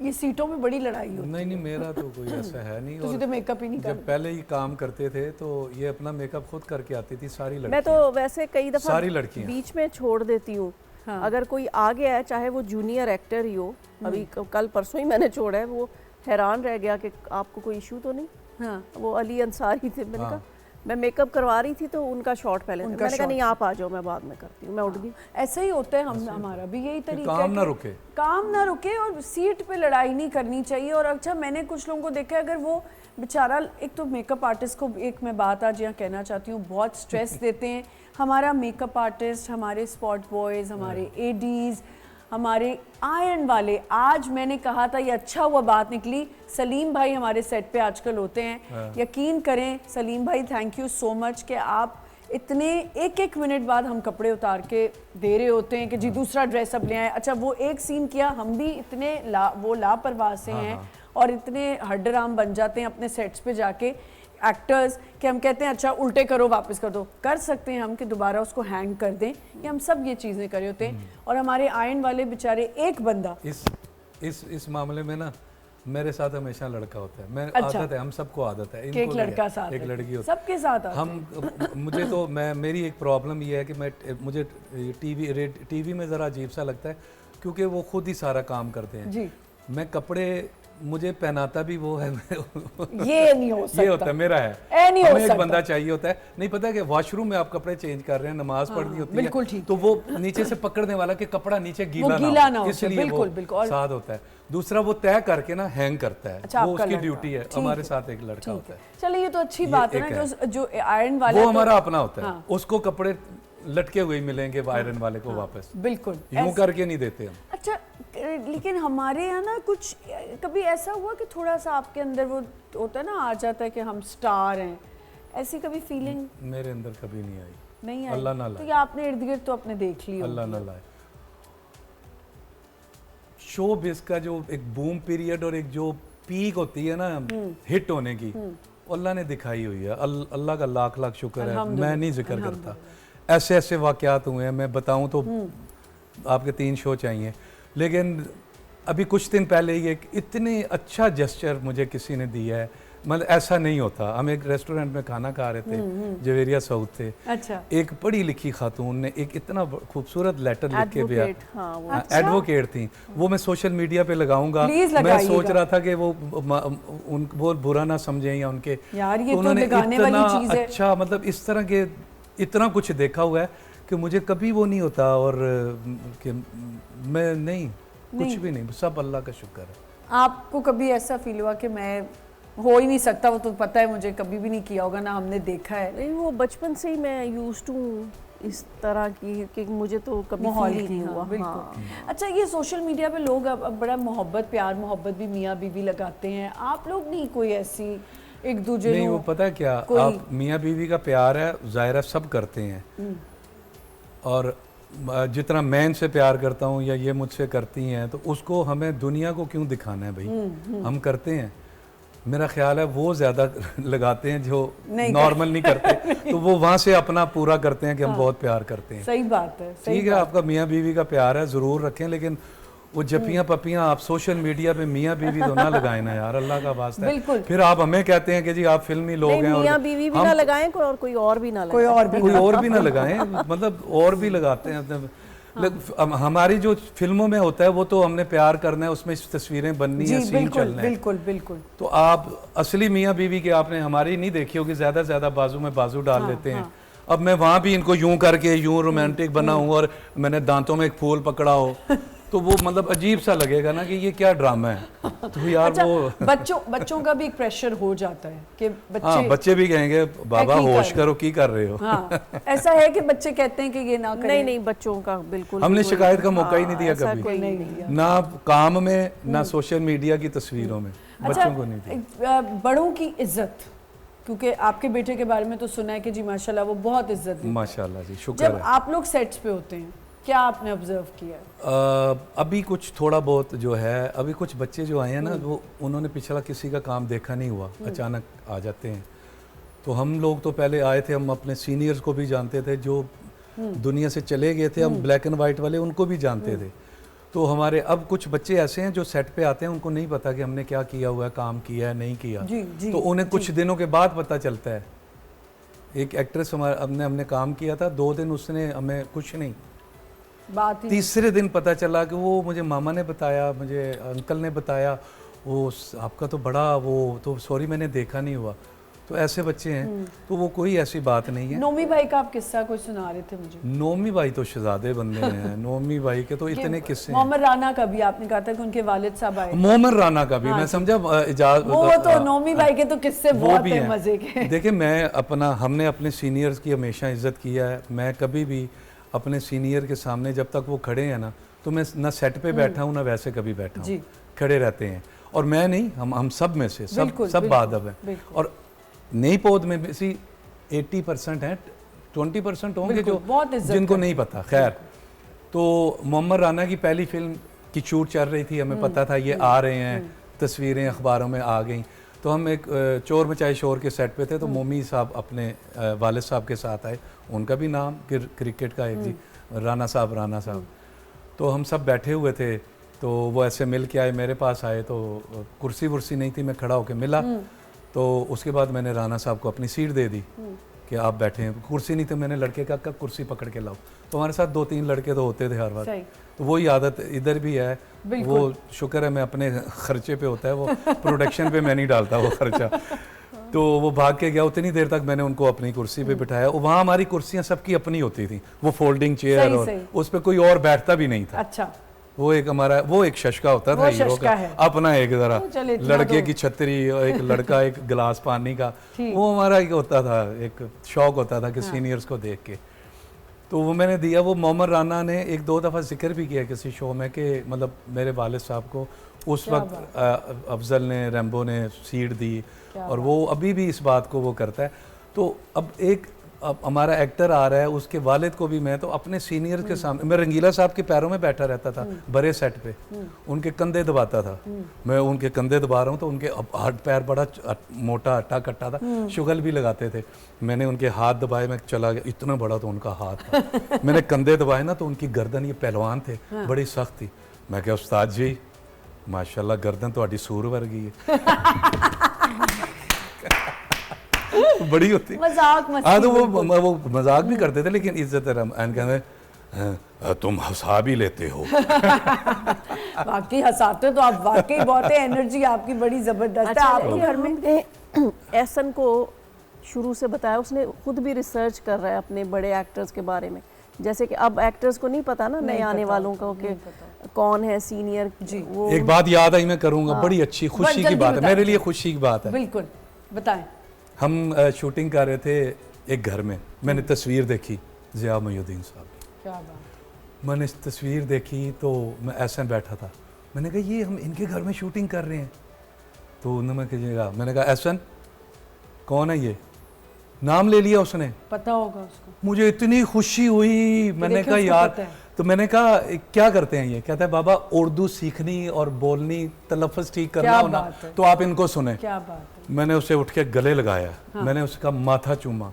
ये सीटों में बड़ी लड़ाई होती है। नहीं मेरा तो कोई ऐसा है नहीं। तुझे तो मेकअप ही नहीं जब करना। पहले ही काम करते थे तो ये अपना मेकअप खुद करके आती थी सारी मैं लड़कियां। तो वैसे कई दफ़ा सारी लड़कियां। बीच में छोड़ देती हूँ। हाँ। अगर कोई आ गया है, चाहे वो जूनियर एक्टर ही हो, अभी कल परसों ही मैंने छोड़ा है, वो हैरान रह गया कि आपको कोई इशू तो नहीं। हाँ। वो अली अंसारी थे, मैंने हाँ। कहा मैं मेकअप करवा रही थी तो उनका शॉट पहले था। उनका मैंने कहा shot नहीं, आप आ जाओ, मैं बाद में करती हूँ। मैं उठ गई। ऐसा ही होता है, हम हमारा भी यही तरीका काम है ना कि रुके। काम ना रुके और सीट पे लड़ाई नहीं करनी चाहिए। और अच्छा, मैंने कुछ लोगों को देखा है, अगर वो बेचारा, एक तो मेकअप आर्टिस्ट को एक मैं बात आज यहाँ कहना चाहती हूँ, बहुत स्ट्रेस देते हैं। हमारा मेकअप आर्टिस्ट, हमारे स्पॉट बॉयज़, हमारे एडीज़, हमारे आयरन वाले, आज मैंने कहा था ये अच्छा हुआ बात निकली, सलीम भाई हमारे सेट पे आजकल होते हैं। यकीन करें सलीम भाई, थैंक यू सो मच कि आप इतने एक मिनट बाद हम कपड़े उतार के दे रहे होते हैं कि जी दूसरा ड्रेस अब ले आए। अच्छा वो एक सीन किया, हम भी इतने लापरवाह से हैं और इतने हड्डराम बन जाते हैं अपने सेट्स पे जाके एक्टर्स कि हम कहते हैं अच्छा उल्टे करो वापस कर दो। कर सकते हैं हम कि दोबारा उसको हैंग कर दें, ये हम सब ये चीज़ें करे होते हैं। और हमारे आयरन वाले बेचारे एक बंदा इस मामले में ना मेरे साथ हमेशा लड़का होता है। मैं अच्छा। आदत है, हम सबको आदत है। एक लड़का साथ एक है, लड़की होती सबके साथ आते हम मुझे तो मेरी एक प्रॉब्लम ये है कि मुझे टीवी में ज़रा अजीब सा लगता है क्योंकि वो खुद ही सारा काम करते हैं जी। मैं कपड़े मुझे पहनाता भी वो है ये नहीं हो सकता, ये होता है मेरा है। नहीं हो हमें एक सकता। बंदा चाहिए होता है। नहीं पता है कि वॉशरूम में आप कपड़े चेंज कर रहे हैं, नमाज पढ़नी होती है, बिल्कुल ठीक तो वो नीचे से पकड़ने वाला कि कपड़ा नीचे गीला ना हो, हो, इसलिए बिल्कुल, वो बिल्कुल। साथ होता है। दूसरा वो तय करके ना हैंग करता है। अच्छा, वो आपका उसकी लड़का। ड्यूटी है। ठीक हमारे है। साथ एक लड़का होता है। चलिए ये तो अच्छी ये बात है एक ना, जो आयरन वाला वो तो- हमारा अपना होता है। हाँ। उसको कपड़े लटके हुए ही मिलेंगे आयरन वाले को वापस, बिल्कुल यूं करके नहीं देते हम। अच्छा लेकिन हमारे यहाँ ना कुछ कभी ऐसा हुआ कि थोड़ा सा आपके अंदर वो होता है ना, आ जाता है कि हम स्टार हैं, ऐसी कभी फीलिंग मेरे अंदर कभी नहीं आई। नहीं आई? अल्लाह ना तो लाए। ये आपने इर्द गिर्द तो अपने देख ली अल्लाह होगी। ना लाए। शो बेस का जो एक बूम पीरियड और एक जो पीक होती है ना हिट होने की, अल्लाह ने दिखाई हुई है। अल्लाह का लाख लाख शुक्र है। मैं नहीं जिक्र करता, ऐसे ऐसे वाकयात हुए हैं, मैं बताऊं तो आपके 3 शो चाहिए। लेकिन अभी कुछ दिन पहले ही एक इतने अच्छा जेस्चर मुझे किसी ने दिया है, मतलब ऐसा नहीं होता। हम एक रेस्टोरेंट में खाना खा रहे थे, जवेरिया साउथ थे। अच्छा एक पढ़ी लिखी खातून ने एक इतना खूबसूरत लेटर लिख के दिया। एडवोकेट, हाँ वो एडवोकेट थी वो। मैं सोशल मीडिया पे लगाऊंगा। Please मैं लगाइएगा। सोच रहा था कि वो बुरा ना समझें या उनके, यार ये तो उन्होंने लगाने वाली इतना चीज है। अच्छा, मतलब इस तरह के इतना कुछ देखा हुआ है कि मुझे कभी वो नहीं होता। और कि मैं नहीं, कुछ भी नहीं, सब अल्लाह का शुक्र है। आपको कभी ऐसा फील हुआ कि मैं हो ही नहीं सकता, वो तो पता है मुझे, कभी भी नहीं किया होगा ना हमने देखा है? नहीं, वो बचपन से ही मैं यूज्ड टू इस तरह की कि मुझे तो कभी माहौल फील ही की, नहीं हाँ, हुआ। बिल्कुल। हाँ। अच्छा ये सोशल मीडिया पे लोग अब बड़ा मोहब्बत प्यार मोहब्बत भी मियाँ बीवी लगाते हैं, आप लोग नहीं कोई ऐसी एक दूसरे नहीं, वो पता है क्या, आप मियाँ बीवी का प्यार है ज़ाहिर सब करते हैं। और जितना मैं इनसे प्यार करता हूँ या ये मुझसे करती हैं, तो उसको हमें दुनिया को क्यों दिखाना है भाई? हम करते हैं। मेरा ख्याल है वो ज़्यादा लगाते हैं जो नॉर्मल नहीं करते। तो वो वहाँ से अपना पूरा करते हैं कि हम बहुत प्यार करते हैं। सही बात है, ठीक है, आपका मियाँ बीवी का प्यार है, ज़रूर रखें, लेकिन वो जपियाँ पपियाँ आप सोशल मीडिया पे मियाँ बीवी तो ना लगाए ना यार, अल्लाह का वास्ता है। बिल्कुल। फिर आप हमें कहते हैं कि जी आप फिल्मी लोग हैं। मियाँ बीवी भी ना लगाएं, कोई और भी ना लगाएं। कोई और भी ना लगाएं, मतलब और भी लगाते हैं। हमारी जो फिल्मों में होता है वो तो हमने प्यार करना है, उसमें तस्वीरें बननी है, सीन चलना है। बिल्कुल बिल्कुल। तो आप असली मियाँ बीवी के आपने हमारी नहीं देखी होगी, ज्यादा से ज्यादा बाजू में बाजू डाल लेते हैं। अब मैं वहां भी इनको यूं करके यूं रोमांटिक बना हूं और मैंने दांतों में एक फूल पकड़ा हो, तो वो मतलब अजीब सा लगेगा ना कि ये क्या ड्रामा है। तो यार अच्छा, वो बच्चों का भी एक प्रेशर हो जाता है कि हाँ, बच्चे भी कहेंगे बाबा होश करो, की कर रहे हो। हाँ, ऐसा है कि बच्चे कहते हैं कि ये ना करें। नहीं, बच्चों का बिल्कुल हमने कोई- शिकायत का मौका ही नहीं दिया ऐसा कभी, कोई नहीं दिया। ना काम में ना सोशल मीडिया की तस्वीरों में, बच्चों को नहीं दिया। बड़ों की इज्जत, क्योंकि आपके बेटे के बारे में तो सुना है कि जी माशाल्लाह वो बहुत इज्जत देते हैं। माशाल्लाह जी, शुक्र जब है। आप लोग सेट्स पे होते हैं, क्या आपने ऑब्जर्व किया? अभी कुछ थोड़ा बहुत जो है, अभी कुछ बच्चे जो आए हैं ना, वो उन्होंने पिछला किसी का काम देखा नहीं हुआ, अचानक आ जाते हैं। तो हम लोग तो पहले आए थे, हम अपने सीनियर्स को भी जानते थे, जो दुनिया से चले गए थे, हम ब्लैक एंड वाइट वाले उनको भी जानते थे। तो हमारे अब कुछ बच्चे ऐसे हैं जो सेट पे आते हैं, उनको नहीं पता कि हमने क्या किया हुआ है, काम किया है नहीं किया। जी, तो उन्हें कुछ दिनों के बाद पता चलता है। एक एक्ट्रेस हमने काम किया था, 2 दिन उसने हमें कुछ नहीं, बात ही तीसरे दिन पता चला कि वो मुझे मामा ने बताया, मुझे अंकल ने बताया, वो आपका तो बड़ा वो तो सॉरी मैंने देखा नहीं हुआ। तो ऐसे बच्चे हैं, तो वो कोई ऐसी बात नहीं है। नोमी भाई का आप किस्सा कोई सुना रहे थे मुझे? नोमी भाई तो शहजादे बंदे हैं। नोमी भाई के तो इतने किस्से हैं। मोहम्मद राना का भी आपने कहा था कि उनके वालिद साहब आए। मोहम्मद राना का भी मैं समझा वो तो नोमी भाई के तो किस्से वो बहुत भी है हैं। मजे के। देखिए हमने अपने सीनियर्स की हमेशा इज्जत किया है। मैं कभी भी अपने सीनियर के सामने जब तक वो खड़े हैं ना, तो मैं ना सेट पे बैठा हूँ ना वैसे कभी बैठा जी। हूँ, खड़े रहते हैं। और मैं नहीं, हम सब में से सब बादब हैं। और नई पौध में भी 80% हैं, 20% होंगे जो जिनको नहीं पता। खैर, तो मोहम्मद राना की पहली फिल्म की शूट चल रही थी, हमें पता था ये आ रहे हैं, तस्वीरें अखबारों में आ गई। तो हम एक चोर मचाए शोर के सेट पे थे, तो मोमी साहब अपने वालिद साहब के साथ आए, उनका भी नाम क्रिकेट का एक जी राना साहब। तो हम सब बैठे हुए थे, तो वो ऐसे मिल के आए, मेरे पास आए, तो कुर्सी वुर्सी नहीं थी, मैं खड़ा होकर मिला। तो उसके बाद मैंने राना साहब को अपनी सीट दे दी कि आप बैठे हैं। कुर्सी नहीं, तो मैंने लड़के का कब कुर्सी पकड़ के लाओ। तो हमारे साथ 2-3 लड़के तो होते थे हर बार, तो वही आदत इधर भी है। वो शुक्र है मैं अपने खर्चे पे होता है, वो प्रोडक्शन पे मैं नहीं डालता वो खर्चा। तो वो भाग के गया, उतनी देर तक मैंने उनको अपनी कुर्सी पे बिठाया। वहाँ हमारी कुर्सियाँ सबकी अपनी होती थी, वो फोल्डिंग चेयर, और उस पर कोई और बैठता भी नहीं था। अच्छा, वो एक हमारा वो एक शशका होता था हीरो का अपना, एक जरा लड़के की छतरी, एक लड़का एक गिलास पानी का, वो हमारा एक होता था, एक शौक होता था कि सीनियर्स को देख के। तो वो मैंने दिया। वो मोहम्मद राना ने 1-2 दफ़ा जिक्र भी किया किसी शो में कि मतलब मेरे वालिद साहब को उस वक्त अफजल ने, रैम्बो ने सीट दी, और वो अभी भी इस बात को वो करता है। तो अब हमारा एक्टर आ रहा है, उसके वालिद को भी मैं तो अपने सीनियर के सामने, मैं रंगीला साहब के पैरों में बैठा रहता था बड़े सेट पे, उनके कंधे दबाता था। मैं उनके कंधे दबा रहा हूँ तो उनके हाथ पैर बड़ा मोटा अट्टा कट्टा था, शुगल भी लगाते थे। मैंने उनके हाथ दबाए, मैं चला गया, इतना बड़ा तो उनका हाथ था। मैंने कंधे दबाए ना तो उनकी गर्दन, ये पहलवान थे, बड़ी सख्त थी। मैं क्या उस्ताद जी माशाल्लाह गर्दन तो सूर वर्गी है। बड़ी होती मजाक तो वो मजाक भी करते थे, लेकिन इज्जत कहते तुम हंसा भी लेते हो। वाकई हंसाते तो आप वाकई बहुत है, एनर्जी आपकी बड़ी जबरदस्त है। आपके घर में एहसन को शुरू से बताया, उसने खुद भी रिसर्च कर रहा है अपने बड़े एक्टर्स के बारे में। जैसे कि अब एक्टर्स को नहीं पता ना, नए आने वालों को कि कौन है सीनियर जी। वो एक बात याद आई, मैं करूंगा, बड़ी अच्छी खुशी की बात है मेरे लिए, खुशी की बात है। बिल्कुल बताएं। हम शूटिंग कर रहे थे एक घर में, मैंने तस्वीर देखी ज़िया मोइनुद्दीन साहब की। क्या बात। मैंने इस तस्वीर देखी तो मैं ऐसे बैठा था, मैंने कहा ये हम इनके घर में शूटिंग कर रहे हैं। तो उन्होंने कहा, मैंने कहा एहसन कौन है ये, नाम ले लिया उसने, पता होगा उसको। मुझे इतनी खुशी हुई, मैंने कहा यार, तो मैंने कहा क्या करते हैं ये, कहता है बाबा उर्दू सीखनी और बोलनी, तलफ़्फ़ुज़ ठीक करना हो ना तो आप इनको सुने। क्या बात है। मैंने उसे उठ के गले लगाया, मैंने उसका माथा चूमा,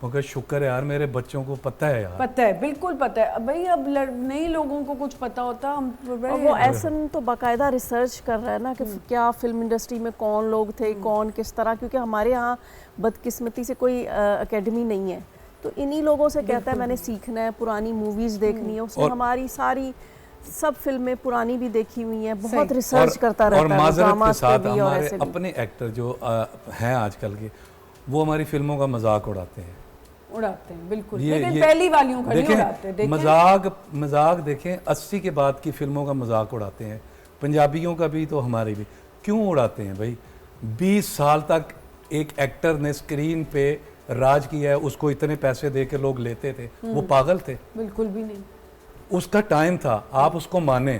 मगर शुक्र है यार मेरे बच्चों को पता है यार, पता है, बिल्कुल पता है भाई। अब नई लोगों को कुछ पता होता हम। वो एहसन तो बाकायदा रिसर्च कर रहा है ना कि क्या फिल्म इंडस्ट्री में कौन लोग थे, कौन किस तरह, क्योंकि हमारे यहाँ बदकिस्मती से कोई एकेडमी नहीं है। तो इन्हीं लोगों से कहता है मैंने सीखना है, पुरानी मूवीज़ देखनी है। उसने हमारी सारी सब फिल्में पुरानी भी देखी हुई हैं, बहुत रिसर्च करता रहता है। और माजरत के साथ हमारे अपने एक्टर जो हैं आजकल के, वो हमारी फिल्मों का मजाक उड़ाते हैं, बिल्कुल। लेकिन पहली वालियों का नहीं उड़ाते। मजाक देखें, 80 के बाद की फिल्मों का मजाक उड़ाते हैं, पंजाबियों का भी तो हमारे भी। क्यों उड़ाते हैं भाई? 20 साल तक एक एक्टर ने स्क्रीन पे राज किया है, उसको इतने पैसे दे के लोग लेते थे, वो पागल थे? बिल्कुल भी नहीं। उसका टाइम था, आप उसको माने।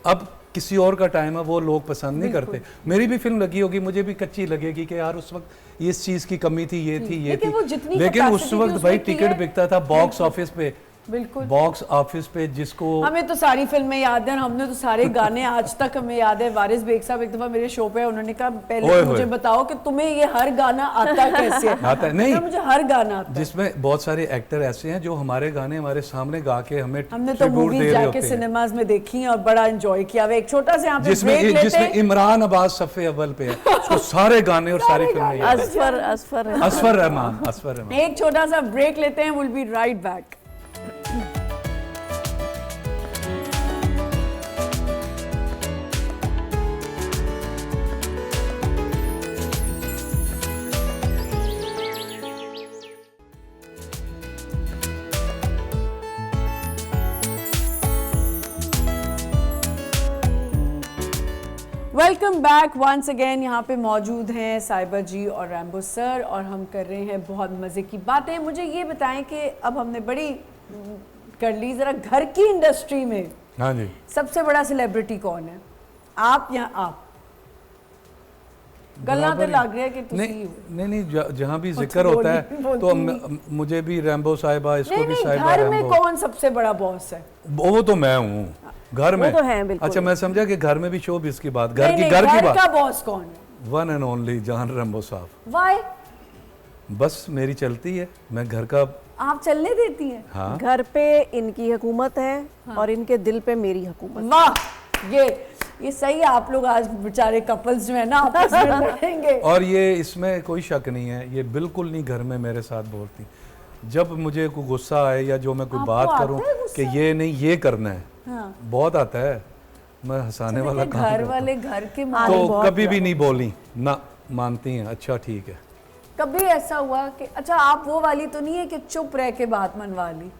अब किसी और का टाइम है, वो लोग पसंद नहीं करते। मेरी भी फिल्म लगी होगी, मुझे भी कच्ची लगेगी कि यार उस वक्त इस चीज की कमी थी, ये थी, ये थी, लेकिन उस वक्त भाई टिकट बिकता था बॉक्स ऑफिस पे, बिल्कुल बॉक्स ऑफिस पे, जिसको हमें तो सारी फिल्में याद है, हमने तो सारे गाने आज तक हमें याद है। वारिस बेग साहब एक दफा मेरे शो पे उन्होंने कहा पहले मुझे बताओ कि तुम्हें ये हर गाना आता कैसे है? आता है नहीं, मुझे हर गाना आता है। जिसमें बहुत सारे एक्टर ऐसे हैं जो हमारे गाने हमारे सामने गा के हमने तो मूवीज जाके सिनेमाज में देखी और बड़ा एंजॉय किया। एक छोटा सा यहाँ पे जिसमें इमरान अब्बास सफ़े अव्वल पे है, उसको सारे गाने और सारी फिल्में। असफर रहमान। एक छोटा सा ब्रेक लेते हैं, will be right back. Welcome back once again. यहाँ पे मौजूद हैं साइबा जी और रैम्बो सर, और हम कर रहे हैं बहुत मज़े की बातें। मुझे ये बताएं कि अब हमने बड़ी कर ली ज़रा घर की इंडस्ट्री में हाँ जी। सबसे बड़ा सेलिब्रिटी कौन है, आप या आप? गल्ला तो बराबर लग रहा है कि तुसी नहीं हो। नहीं, जहाँ भी कुछ जिक्र होता है बोलती तो नहीं। मुझे भी रैम्बो साहिबा, इसको नहीं भी नहीं, साहिबा घर में रैम्बो। कौन सबसे बड़ा बॉस है? वो तो मैं हूँ घर में। वो तो हैं बिल्कुल। अच्छा, मैं समझा कि घर में भी शोबिज़ की बात, घर नहीं, की नहीं, घर की घर का बात। बॉस कौन है? वन एंड ओनली जान रैम्बो साहब। वाई? बस मेरी चलती है, मैं घर का। आप चलने देती हैं? हाँ घर पे इनकी हुकूमत है और इनके दिल पे मेरी हुकूमत। वाह, ये सही है। आप लोग आज बेचारे कपल्स जो है ना आपस में लड़ेंगे। और ये इसमें कोई शक नहीं है, ये बिल्कुल नहीं घर में मेरे साथ बोलती। जब मुझे कोई गुस्सा आए या जो मैं कोई आपको बात आता करूं है गुस्सा? कि ये नहीं ये करना है, हाँ। बहुत आता है। मैं हंसाने वाला काम घर करता वाले घर के हूं। मालिक। तो बहुत कभी भी नहीं बोली ना, मानती हैं, अच्छा ठीक है। कभी ऐसा हुआ कि अच्छा आप वो वाली तो नहीं है कि चुप रह के बात मनवा ली?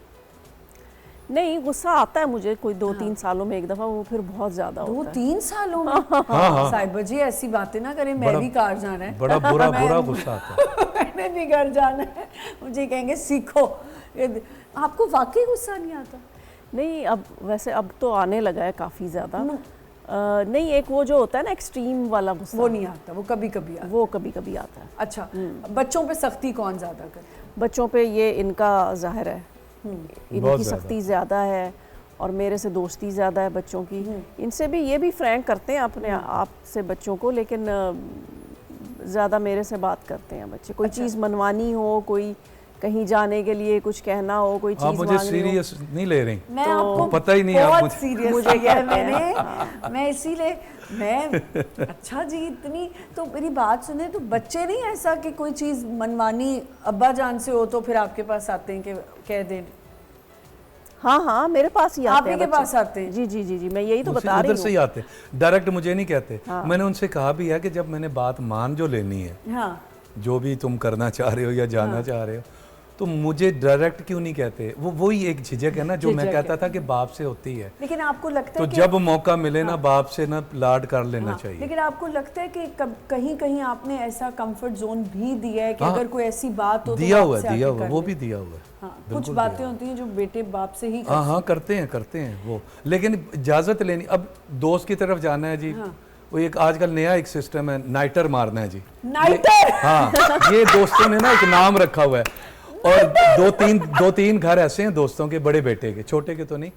नहीं, गुस्सा आता है मुझे कोई 2-3 सालों में एक दफा, वो फिर बहुत ज्यादा होता है। 2-3 सालों में? हाँ। साहिबा जी ऐसी बातें ना करें, मैं भी कार जाना है। बड़ा बुरा गुस्सा आता है। मैंने भी घर जाना है, मुझे कहेंगे सीखो। आपको वाकई गुस्सा नहीं आता? नहीं, अब वैसे अब तो आने लगा है काफ़ी ज़्यादा। नहीं, एक वो जो होता है ना एक्सट्रीम वाला गुस्सा, वो नहीं आता, वो कभी कभी आता। वो कभी कभी आता है। अच्छा, बच्चों पे सख्ती कौन ज्यादा करता है? बच्चों पे ये इनका ज़ाहिर है, बहुत इनकी ज़्यादा। सख्ती ज़्यादा है और मेरे से दोस्ती ज़्यादा है बच्चों की। इनसे भी ये भी फ्रैंक करते हैं अपने आप से बच्चों को, लेकिन ज़्यादा मेरे से बात करते हैं बच्चे। कोई चीज़ मनवानी हो, कोई कहीं जाने के लिए कुछ कहना हो, कोई आप चीज़ मुझे मांगनी हो। सीरियस नहीं ले रही? मैं आपको पता ही नहीं आप बहुत मुझे। सीरियस मुझे लिया है कहते मैंने, मैं इसीलिए मैं अच्छा जी इतनी तो मेरी बात सुने तो बच्चे नहीं ऐसा कि कोई चीज़ मनवानी अब्बा जान से हो तो फिर आपके पास आते हैं कि कह दें? हाँ, मेरे पास ही आते हैं के बच्चे। पास आते हैं? जी, मैं यही तो बता उधर रही से ही हूँ। आते, डायरेक्ट मुझे नहीं कहते। मैंने उनसे कहा भी है कि जब मैंने बात मान जो लेनी है, हाँ। जो भी तुम करना चाह रहे हो या जानना चाह रहे हो, तो मुझे डायरेक्ट क्यों नहीं कहते? वही एक झिझक है ना जो मैं झिझक कहता है। था कि बाप से होती है। लेकिन आपको लगता तो है कि जब मौका मिले ना बाप से ना लाड कर लेना चाहिए। लेकिन आपको लगता है कि कहीं कहीं आपने ऐसा कंफर्ट जोन भी दिया है कि हाँ, अगर कोई ऐसी बात हो तो दिया वो हुआ आपसे है, दिया आके हुआ कर वो ले? भी दिया हुआ है। हाँ, कुछ बिल्कुल बातें दिया होती हैं जो बेटे बाप से ही हाँ करते हैं वो, लेकिन इजाजत लेनी। अब दोस्त की तरफ जाना है जी, वो एक आजकल नया एक सिस्टम है, नाइटर मारना है जी। नाइटर? हाँ, ये दोस्तों ने ना एक नाम रखा हुआ है। और दो तीन घर ऐसे हैं दोस्तों के, बड़े बेटे के, छोटे के तो नहीं,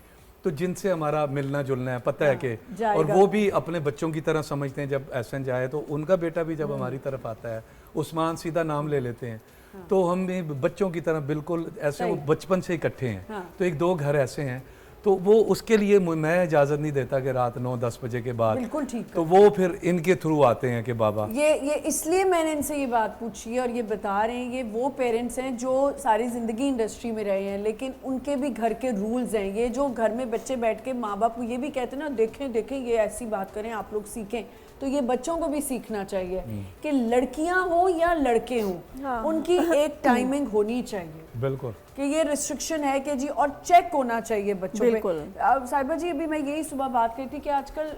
तो जिनसे हमारा मिलना जुलना है, पता है कि, और वो भी अपने बच्चों की तरह समझते हैं। जब एहसन जाए तो उनका बेटा भी जब हमारी तरफ आता है, उस्मान सीधा नाम ले लेते हैं। तो हम भी बच्चों की तरह बिल्कुल ऐसे, वो बचपन से इकट्ठे हैं। तो एक दो घर ऐसे हैं, तो वो उसके लिए मैं इजाज़त नहीं देता कि रात 9-10 बजे के बाद। बिल्कुल ठीक। तो वो फिर इनके थ्रू आते हैं कि बाबा। ये इसलिए मैंने इनसे ये बात पूछी है और ये बता रहे हैं, ये वो पेरेंट्स हैं जो सारी ज़िंदगी इंडस्ट्री में रहे हैं, लेकिन उनके भी घर के रूल्स हैं। ये जो घर में बच्चे बैठ के माँ बाप ये भी कहते हैं ना, देखें ये ऐसी बात करें, आप लोग सीखें। तो ये बच्चों को भी सीखना चाहिए कि लड़कियां हो या लड़के हों, उनकी एक टाइमिंग होनी चाहिए। बिल्कुल, कि ये रिस्ट्रिक्शन है कि जी, और चेक होना चाहिए बच्चों बिल्कुल। पे। साहिबा जी, अभी मैं यही सुबह बात करी थी कि आजकल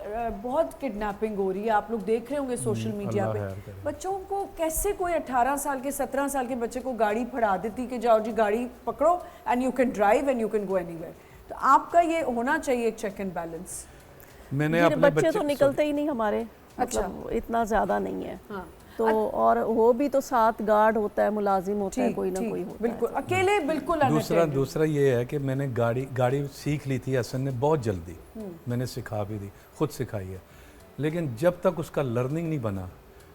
बहुत किडनैपिंग हो रही है, आप लोग देख रहे होंगे सोशल मीडिया पे। बच्चों को कैसे कोई 18 साल के 17 साल के बच्चे को गाड़ी फड़ा देती कि जाओ जी गाड़ी पकड़ो and you can drive and you can go anywhere. तो आपका ये होना चाहिए एक चेक एंड बैलेंस। मैंने अपने बच्चे तो निकलते ही नहीं हमारे, मतलब इतना ज़्यादा नहीं है। तो और वो भी तो साथ गार्ड होता है, मुलाजिम होता है, कोई ना कोई होता है। बिल्कुल अकेले बिल्कुल। दूसरा ये है कि मैंने गाड़ी सीख ली थी हसन ने बहुत जल्दी, मैंने सिखा भी दी, खुद सिखाई है। लेकिन जब तक उसका लर्निंग नहीं बना,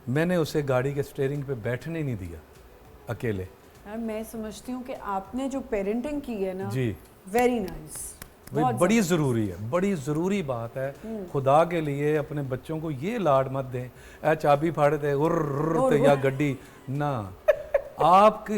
मैंने उसे गाड़ी के स्टीयरिंग पे बैठने नहीं दिया अकेले। मैं समझती हूँ कि आपने जो पेरेंटिंग की है ना जी, वेरी नाइस, बड़ी ज़रूरी है, बड़ी ज़रूरी बात है। खुदा के लिए अपने बच्चों को ये लाड मत दें, ए चाबी फाड़ दे उर्र या गड्डी ना। आपके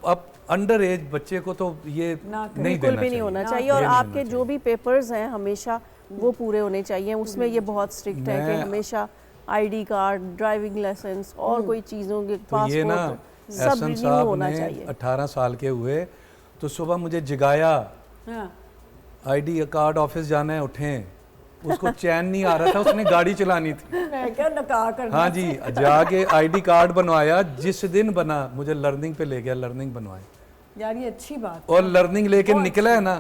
अब अंडर एज बच्चे को तो ये नहीं देना भी नहीं होना चाहिए। और आपके जो भी पेपर्स हैं हमेशा वो पूरे होने चाहिए। उसमें ये बहुत स्ट्रिक्ट है कि हमेशा आईडी कार्ड, ड्राइविंग लाइसेंस और कोई चीज़ों के पासपोर्ट सब रिन्यू होना चाहिए। 18 साल के हुए तो सुबह मुझे जगाया, आईडी कार्ड ऑफिस जाना है, उठें। उसको चैन नहीं आ रहा था, उसने गाड़ी चलानी थी। मैं क्या नकाह करना। हाँ जी, जाके आईडी कार्ड बनवाया, जिस दिन बना मुझे लर्निंग पे ले गया, लर्निंग बनवाई यार ये अच्छी बात। और लर्निंग लेके निकला है ना,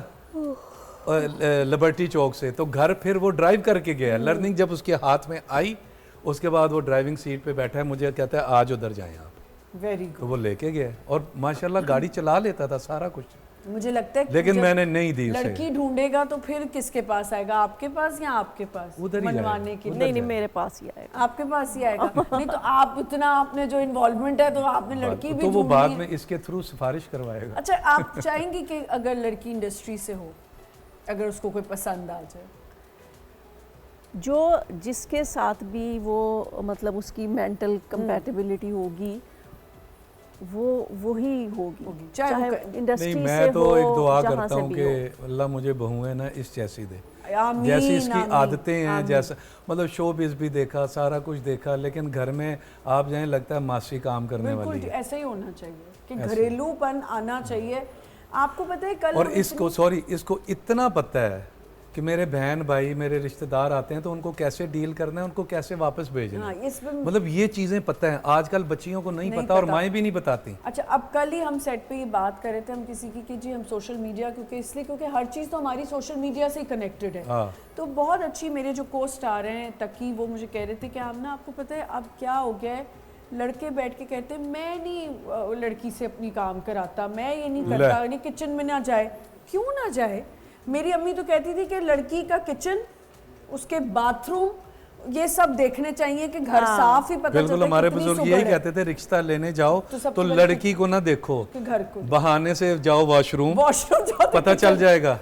लिबर्टी चौक से, तो घर फिर वो ड्राइव करके गया। लर्निंग जब उसके हाथ में आई, उसके बाद वो ड्राइविंग सीट पे बैठा है, मुझे कहता है आज उधर जाएं आप। वेरी तो गुड। वो लेके गया और माशाल्लाह गाड़ी चला लेता था सारा कुछ, मुझे लगता है कि लेकिन जब मैंने नहीं दी उसे। लड़की ढूंढेगा तो फिर किसके पास आएगा, आपके पास या आपके पास उधर ही मनवाने जाएगा, के लिए? नहीं नहीं, मेरे पास ही आएगा। आपके पास ही आएगा। नहीं तो आप इतना, आपने जो इन्वॉल्वमेंट है तो आपने लड़की भी तो वो ढूंढनी बाद है। में इसके थ्रू सिफारिश करवाएगा। अच्छा, आप चाहेंगे कि अगर लड़की इंडस्ट्री से हो, अगर उसको कोई पसंद आ जाए, जो जिसके साथ भी वो मतलब उसकी मेंटल कंपैटिबिलिटी होगी, वो ही होगी, चाहे चाहे वो इंडस्ट्री नहीं, से मैं तो एक हो, दुआ जहाँ करता से हूँ भी कि हो। अल्लाह मुझे बहुएं ना इस जैसी दे, आमीन, जैसी इसकी आमीन, आदतें हैं, आमीन। जैसा मतलब शोबिज़ भी देखा, सारा कुछ देखा, लेकिन घर में आप जाएं लगता है मासी काम करने वाली बिल्कुल है। ऐसा ही होना चाहिए कि ऐसे। घरेलूपन आना चाहिए। आपको पता है कल और हम इसको सॉरी इसको इतना पता है कि मेरे बहन भाई मेरे रिश्तेदार आते हैं तो उनको कैसे डील करना है, उनको कैसे वापस भेजना हाँ, है, इस पे मतलब ये चीज़ें पता है। आजकल बच्चियों को नहीं पता और माएँ भी नहीं बताती। अच्छा, अब कल ही हम सेट पे ये बात कर रहे थे हम किसी की कि जी हम सोशल मीडिया, क्योंकि हर चीज़ तो हमारी सोशल मीडिया से ही कनेक्टेड है। हाँ। तो बहुत अच्छी मेरे जो को स्टार हैं तकी, वो मुझे कह रहे थे कि आमना आपको पता है अब क्या हो गया है, लड़के बैठ के कहते हैं मैं नहीं लड़की से अपनी काम कराता, मैं ये नहीं करता, नहीं किचन में ना जाए। क्यों ना जाए? मेरी अम्मी तो कहती थी कि लड़की का किचन, उसके बाथरूम, ये सब देखने चाहिए कि घर साफ ही पता चलता है बिल्कुल, हमारे कितनी बुजुर्ग सुगड़ यही है। कहते थे रिश्ता लेने जाओ सबसे तो पहले लड़की को ना देखो, कि घर को बहाने से जाओ वॉशरूम, वॉशरूम जाओ तो पता चल किचन- जाएगा,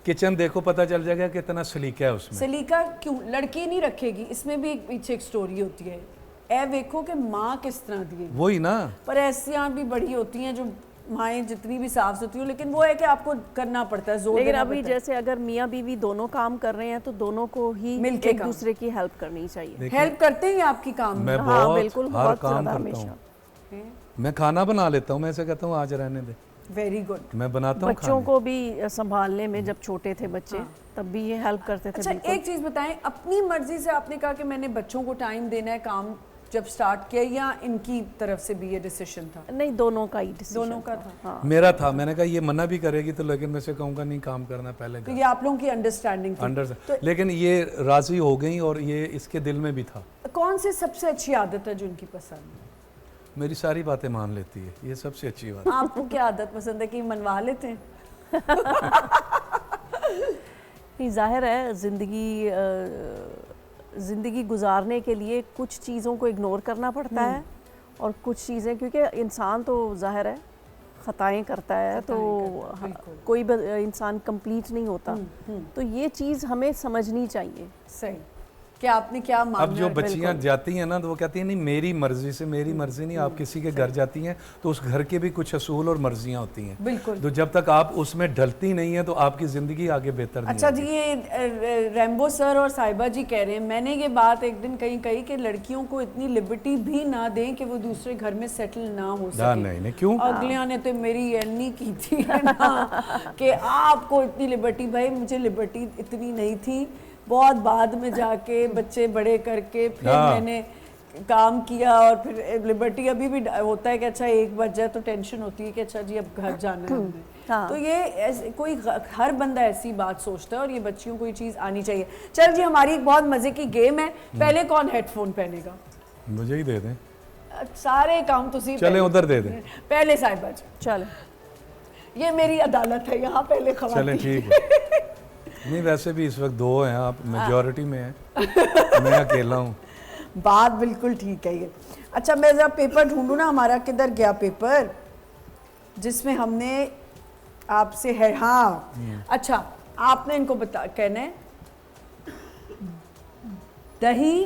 किचन देखो पता चल जाएगा कितना सलीका है उसमें। सलीका क्यों लड़की नहीं रखेगी? इसमें भी एक पीछे एक स्टोरी होती है। ए देखो कि माँ किस तरह दी है, वही ना, पर ऐसी भी बड़ी होती हैं जो माएँ जितनी भी साफ सुथरी हो, लेकिन वो है कि आपको करना पड़ता है, जोर लेकिन देना अभी पड़ता है। जैसे अगर मियाँ बीवी दोनों काम कर रहे हैं तो दोनों को ही मिलके एक काम। दूसरे की हेल्प करनी चाहिए। हेल्प करते हैं आपकी काम में? मैं हाँ, बहुत बिल्कुल, हर बहुत काम ज़्यादा करता हूँ। हमेशा। मैं खाना बना लेता हूँ, मैं ऐसे कहता हूँ आज रहने दे, वेरी गुड। मैं बनाता हूँ बच्चों खाने। को भी संभालने में जब छोटे थे बच्चे तब भी ये हेल्प करते थे। अच्छा, बिल्कुल। एक चीज़ बताएं, अपनी मर्जी से आपने कहा कि मैंने बच्चों को टाइम देना है, काम जब स्टार्ट किया, या इनकी तरफ से भी ये डिसीजन था? नहीं, दोनों का ही डिसीजन दोनों का था। हाँ। मेरा था, मैंने कहा ये मना भी करेगी तो, लेकिन मैं से कहूँगा नहीं काम करना पहले तो ये आप लोगों की अंडरस्टैंडिंग थी। अंडर तो लेकिन ये राजी हो गई और ये इसके दिल में भी था। कौन सी सबसे अच्छी आदत है जो उनकी पसंद है? मेरी सारी बातें मान लेती है, ये सबसे अच्छी बात है। आपको क्या आदत पसंद है कि मनवा लेते हैं? नहीं, जाहिर है ज़िंदगी गुजारने के लिए कुछ चीज़ों को इग्नोर करना पड़ता है और कुछ चीज़ें, क्योंकि इंसान तो जाहिर है ख़ताएं करता है, तो बिल्कुल। कोई इंसान कंप्लीट नहीं होता। तो ये चीज़ हमें समझनी चाहिए। सही कि आपने क्या माना अब जो है। बच्चियां जाती हैं ना तो वो कहती हैं नहीं मेरी मर्जी से, मेरी मर्जी नहीं, आप किसी के घर जाती हैं तो उस घर के भी कुछ असूल और मर्जियां होती हैं। बिल्कुल। तो जब तक आप उसमें ढलती नहीं है तो आपकी ज़िंदगी आगे बेहतर नहीं अच्छा होगी। जी, ये रैम्बो सर और साहिबा जी कह रहे हैं, मैंने ये बात एक दिन कहीं कही कि लड़कियों को इतनी लिबर्टी भी ना दें कि वो दूसरे घर में सेटल ना हो सके। नहीं, क्यों? अगलिया ने तो मेरी एनी की थी ना कि आपको इतनी लिबर्टी, भाई मुझे लिबर्टी इतनी नहीं थी, बहुत बाद में जाके बच्चे बड़े करके फिर मैंने काम किया, और फिर लिबर्टी अभी भी होता है कि अच्छा 1 बज जाए तो टेंशन होती है कि अच्छा जी अब घर जाना है हमने। हाँ। तो ये कोई हर बंदा ऐसी बात सोचता है और ये बच्चियों को ये चीज़ आनी चाहिए। चल जी, हमारी एक बहुत मज़े की गेम है। पहले कौन हेडफोन पहनेगा? मुझे ही दे दें, सारे काम तुसी चले उधर दे दें। पहले साहिबा जी, चलो, ये मेरी अदालत है, यहाँ पहले चलें खवातीन। ठीक है। नहीं वैसे भी इस वक्त 2 हैं, आप मेजॉरिटी में हैं, मैं अकेला हूँ। बात बिल्कुल ठीक है ये। अच्छा, मैं जरा पेपर ढूंढूं ना, हमारा किधर गया पेपर जिसमें हमने आपसे है। हाँ, अच्छा, आपने इनको बता कहना है दही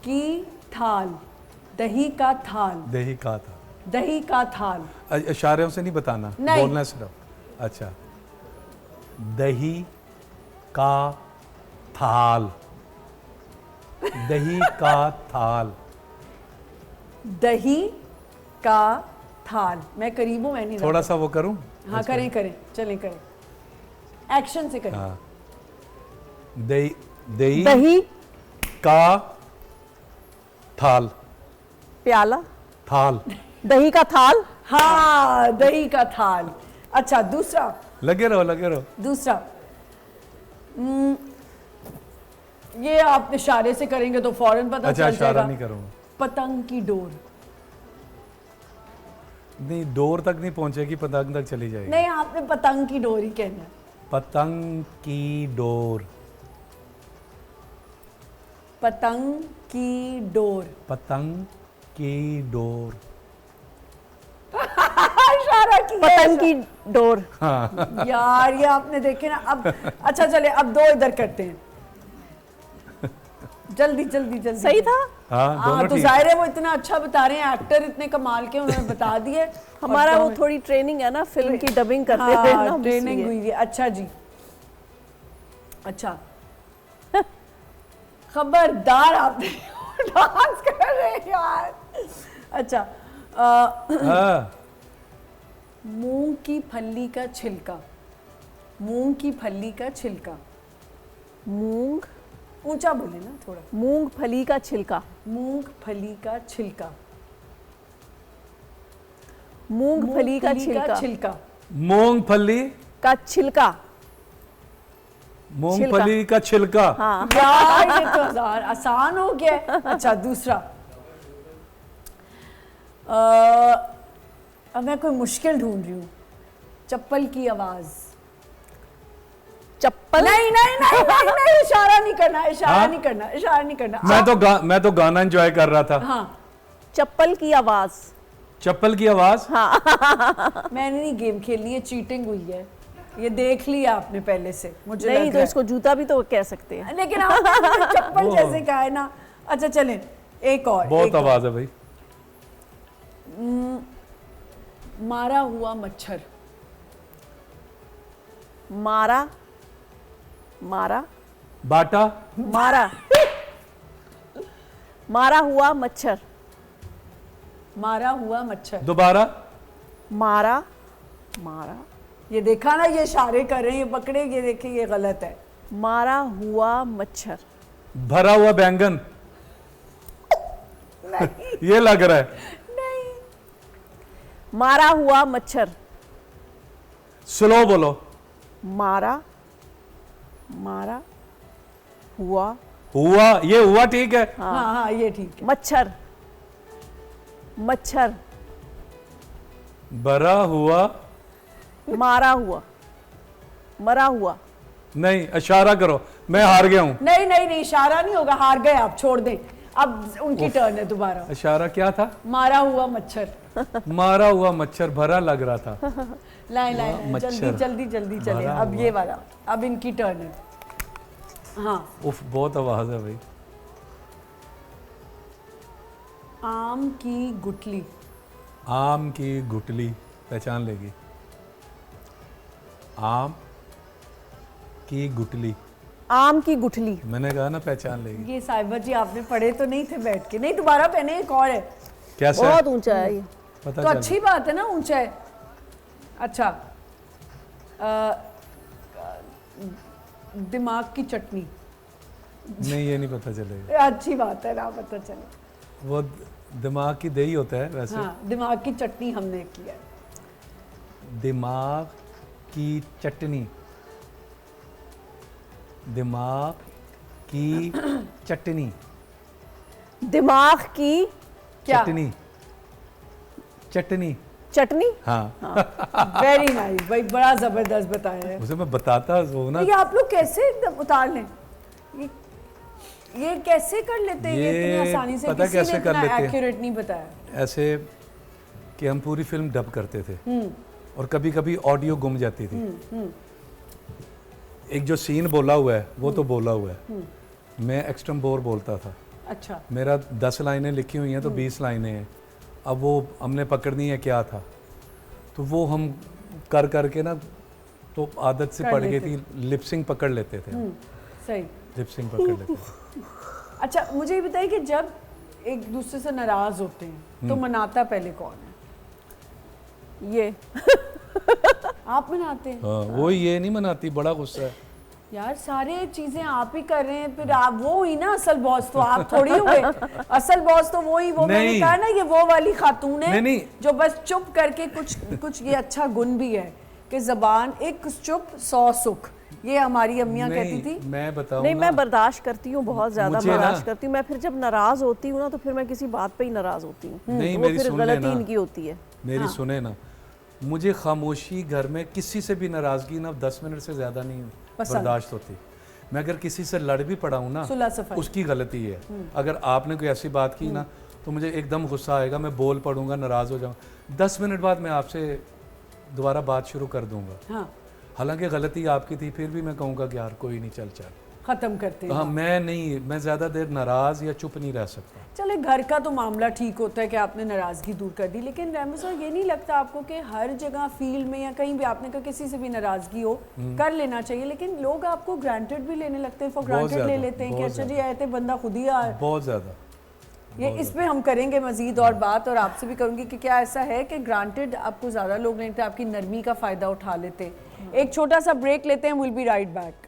की थाल, दही का थाल, दही का था, दही का थाल। इशारों से नहीं बताना, नहीं। बोलना सिर्फ। अच्छा, दही का थाल, दही का थाल, दही का थाल। मैं करीब हूँ, मैं नहीं थोड़ा सा वो करूं? हाँ, करें करें, चलें करें, एक्शन से करें। हाँ, दही दही दही का थाल, प्याला, थाल, दही का थाल, हाँ, दही का थाल। अच्छा, दूसरा, लगे रहो लगे रहो। दूसरा, ये आप इशारे से करेंगे तो फौरन पता अच्छा चल इशारा जाएगा। नहीं करूँगा। पतंग की डोर। नहीं, डोर तक नहीं पहुंचेगी, पतंग तक चली जाएगी। नहीं, आपने पतंग की डोर ही कहना है। पतंग की डोर। पतंग की डोर। पतंग की डोर। इशारा किया। पतंग की डोर। यार ये आपने देखे ना अब। अच्छा चले अब दो इधर करते हैं, जल्दी जल्दी जल्दी। सही था। हाँ, हाँ दोनों तो ठीक। जाहिर है वो इतना अच्छा बता रहे हैं, एक्टर इतने कमाल के, उन्होंने बता दिए। हमारा वो थोड़ी ट्रेनिंग है ना, फिल्म की डबिंग करते थे ना, हम ट्रेनिंग इसलिए। हुई है। अच्छा जी, अच्छा खबरदार आप डांस कर रहे हैं यार। अच्छा हाँ, मूंग की फली का छिलका। मूंग की फली का छिलका। मूंग ऊंचा बोले ना थोड़ा। मूंगफली का छिलका। मूंगफली का छिलका। मूंगफली का छिलका। छिलका। मूंगफली का छिलका। मूंगफली का छिलका। हाँ। यार ये तो आसान हो गया है। अच्छा दूसरा, अब मैं कोई मुश्किल ढूंढ रही हूँ। चप्पल की आवाज। चप्पल। नहीं नहीं नहीं नहीं, नहीं इशारा नहीं करना, इशारा हाँ? नहीं करना, इशारा नहीं करना। मैं तो गाना एंजॉय कर रहा था। हाँ चप्पल की आवाज। चप्पल की आवाज। मैंने नहीं गेम खेली है, चीटिंग हुई है। ये देख लिया आपने पहले से, मुझे नहीं लग तो रहा इसको जूता भी तो कह सकते हैं। है। लेकिन आपने चप्पल जैसे कहा है ना। अच्छा चलें एक और। बहुत एक और। आवाज है भाई। मारा हुआ मच्छर। मारा। मारा। बाटा। मारा। मारा हुआ मच्छर। मारा हुआ मच्छर। दोबारा। मारा। मारा। ये देखा ना, ये इशारे कर रहे हैं, ये पकड़े, ये देखे ये गलत है। मारा हुआ मच्छर। भरा हुआ बैंगन। ये लग रहा है। नहीं। मारा हुआ मच्छर। स्लो बोलो। मारा। मारा हुआ। हुआ, ये हुआ ठीक है। हाँ हाँ ये ठीक है। मच्छर। मच्छर। भरा हुआ। मारा हुआ। मरा हुआ। नहीं, इशारा करो, मैं हार गया हूं। नहीं नहीं नहीं, इशारा नहीं होगा, हार गए आप, छोड़ दें। अब उनकी टर्न है दोबारा। इशारा क्या था? मारा हुआ मच्छर। मारा हुआ मच्छर, भरा लग रहा था। लाइन लाइन मच्छर। जल्दी जल्दी जल्दी चले। मारा अब हुआ। ये वाला, अब इनकी टर्न है। हाँ। उफ, बहुत आवाज है भाई। आम की गुठली। आम की गुठली, पहचान लेगी। आम की गुठली। आम की गुठली। मैंने कहा ना पहचान लेगी। ये साहिबा जी आपने पढ़े तो नहीं थे बैठ के। नहीं दोबारा पहने, एक और है। कैसा है? बहुत ऊंचा है ये। पता तो चला। अच्छी बात है ना, ऊंचा है। अच्छा दिमाग की चटनी। नहीं, ये नहीं पता चलेगा। ये अच्छी बात है ना, पता चले। वो दिमाग की दही होता है वैसे। हाँ दिमाग की चटनी हमने किया है। दिमाग की चटनी। दिमाग की चटनी। दिमाग की क्या? चटनी। चटनी। चटनी। हाँ, वेरी नाइस भाई, बड़ा जबरदस्त बताया है। उसे मैं बताता हूँ ना। तो ये आप लोग कैसे एकदम उतार लें? ये कैसे कर लेते हैं ये इतनी ये आसानी से? पता किसी कैसे ने कर इतना लेते हैं? एक्यूरेट नहीं बताया। ऐसे कि हम पूरी फिल्म डब करते थे और कभी कभी ऑडियो गुम जाती थी। एक जो सीन बोला हुआ है वो तो बोला हुआ है, मैं एक्सट्रम्बोर बोलता था। अच्छा। मेरा 10 लाइनें लिखी हुई हैं तो 20 लाइनें हैं। अब वो हमने पकड़नी है क्या था, तो वो हम कर करके ना, तो आदत से कर पड़ गई लेते थी। लिपसिंग पकड़ लेते थे। सही। लिपसिंग पकड़ लेते थे। अच्छा मुझे ये बताइए कि जब एक दूसरे से नाराज होते हैं तो मनाता पहले कौन है? ये आप मनाते हैं? हाँ, वो ये नहीं मनाती, बड़ा गुस्सा है। यार सारे चीजें आप ही कर रहे हैं, फिर आप वो हुई ना असल बॉस, तो आप थोड़ी हुए। असल बॉस तो वो ही, वो मैंने नहीं। कहा ना, ये वो वाली खातून है नहीं। जो बस चुप करके कुछ ये अच्छा गुण भी है कि जबान एक चुप 100 सुख। ये हमारी अम्मियाँ कहती थी। मैं बताऊं नहीं, ना, मैं बर्दाश्त करती हूँ, बहुत ज्यादा मुझे ना- बर्दाश्त करती हूँ। मैं फिर जब नाराज होती हूँ ना, तो फिर मैं किसी बात पे ही नाराज होती हूँ। नहीं, तो वो मेरी फिर सुन गलती लेना। इनकी होती है। मेरी सुने ना, मुझे खामोशी घर में किसी से भी नाराजगी ना 10 मिनट से ज़्यादा नहीं बर्दाश्त होती। मैं अगर किसी से लड़ भी पड़ा हूँ ना, सुलह सफाई। उसकी गलती है। अगर आपने कोई ऐसी बात की ना, तो मुझे एकदम गुस्सा आएगा, मैं बोल पड़ूंगा, नाराज़ हो जाऊँगा। 10 मिनट बाद मैं आपसे दोबारा बात शुरू कर दूंगा। हाँ, हालांकि गलती आपकी थी, फिर भी मैं कहूँगा कि यार कोई नहीं, चल चल। खत्म करते हैं। हाँ, मैं ज़्यादा देर नाराज़ या चुप नहीं रह सकता। चले, घर का तो मामला ठीक होता है कि आपने नाराज़गी दूर कर दी, लेकिन रैमो साहब ये नहीं लगता आपको कि हर जगह फील्ड में या कहीं भी आपने कहा किसी से भी नाराज़गी हो कर लेना चाहिए, लेकिन लोग आपको ग्रांटेड भी लेने लगते हैं, फॉर बहुत ग्रांटेड ले ज़्यादा, लेते हैं कि बहुत अच्छा जी ज़्यादा। आए थे, बंदा खुद ही आ। बहुत ज़्यादा। ये इस पे हम करेंगे मजीद और बात, और आपसे भी करूंगी कि क्या ऐसा है कि ग्रांटेड आपको ज़्यादा लोग लेते, आपकी नरमी का फ़ायदा उठा लेते। एक छोटा सा ब्रेक लेते हैं, will be right back.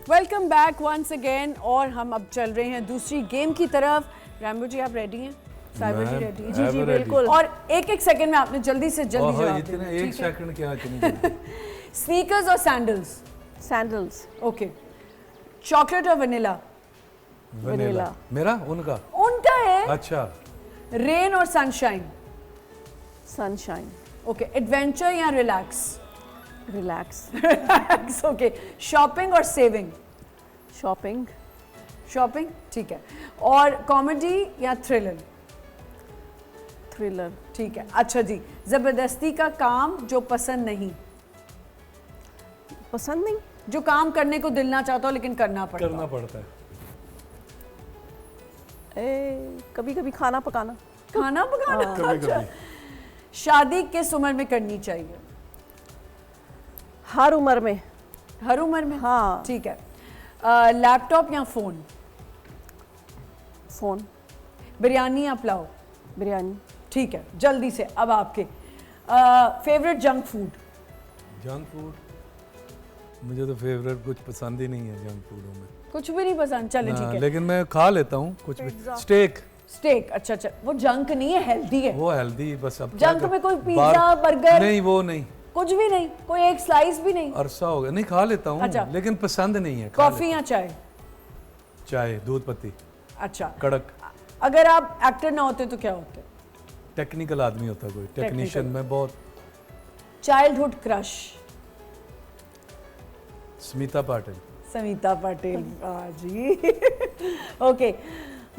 Welcome back once again, और हम अब चल रहे हैं दूसरी गेम की तरफ। रैम्बो जी, आप रेडी हैं? साइबर जी मैं रेडी है? ever ready। बिल्कुल। और एक एक सेकंड में आपने जल्दी से जल्दी जवाब इतने देना, एक ठीक है? सेकंड क्या इतनी जल्दी? स्नीकर्स और सैंडल्स? सैंडल्स। ओके। चॉकलेट और वनीला? वनीला। मेरा उनका? उनका है। अच्छा। रेन और सनशाइन? सनशाइन। ओके। एडवेंचर या relax? Relax. Relax, okay. Shopping और सेविंग? शॉपिंग। शॉपिंग, ठीक है। और कॉमेडी या थ्रिलर? थ्रिलर। ठीक है। अच्छा जी, जबरदस्ती का काम जो पसंद नहीं? पसंद नहीं। जो काम करने को दिल ना चाहता हो लेकिन करना पड़ता करना हो? पड़ता है। कभी कभी खाना पकाना। खाना पकाना? कभी अच्छा। कभी। शादी किस उम्र में करनी चाहिए? हर उम्र में। हर उम्र में? हाँ। ठीक है। लैपटॉप या फोन? फोन। बिरयानी या पुलाव? बिरयानी। ठीक है, जल्दी से अब आपके favourite junk food? Junk food, मुझे तो फेवरेट कुछ पसंद ही नहीं है जंक फूडों में। कुछ भी नहीं पसंद? चले, ठीक है। लेकिन मैं खा लेता हूँ कुछ भी। स्टेक। स्टेक, अच्छा अच्छा, वो जंक नहीं है, हेल्दी है। वो हेल्दी, बस अब क्या जंक कर- में कोई पिज्जा, बर्गर? नहीं, वो नहीं। कुछ भी नहीं? कोई एक स्लाइस भी नहीं? अरसा हो गया, नहीं खा लेता हूँ। अच्छा। लेकिन पसंद नहीं है। खा कॉफी लेता या चाय? हूँ। चाय, दूध पत्ती, अच्छा। कड़क। अगर आप एक्टर ना होते तो क्या होते? टेक्निकल आदमी होता कोई, टेक्नीशियन में बहुत। Childhood crush? स्मिता पाटिल। समीता पाटिल, वाह जी। ओके।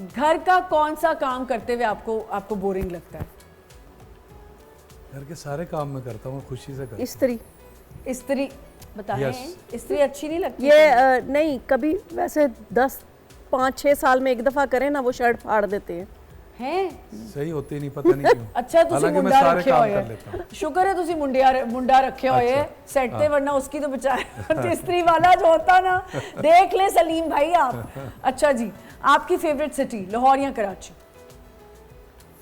घर का कौन सा काम करते हुए आपको बोरिंग लगता है? घर के सारे काम मैं करता हूँ, खुशी से करता इस्त्री। इस्त्री बताएं। Yes। इस्त्री अच्छी नहीं लगती? ये नहीं, कभी वैसे 10-5-6 साल में एक दफा करें ना, वो शर्ट फाड़ देते हैं। हैं? हूँ। सही होती नहीं, पता नहीं क्यों। अच्छा, ਤੁਸੀਂ हालांकि मैं ਮੁੰਡਾ सारे ਰੱਖਿਆ काम ਹੋਇਆ कर लेता हूँ। शुक्र है ਤੁਸੀਂ मुंडा रखे हुए है अच्छा, सेट पे, वरना उसकी तो बेचारे इस्त्री वाला जो होता ना, देख ले सलीम भाई आप। अच्छा जी, आपकी फेवरेट सिटी लाहौर या कराची?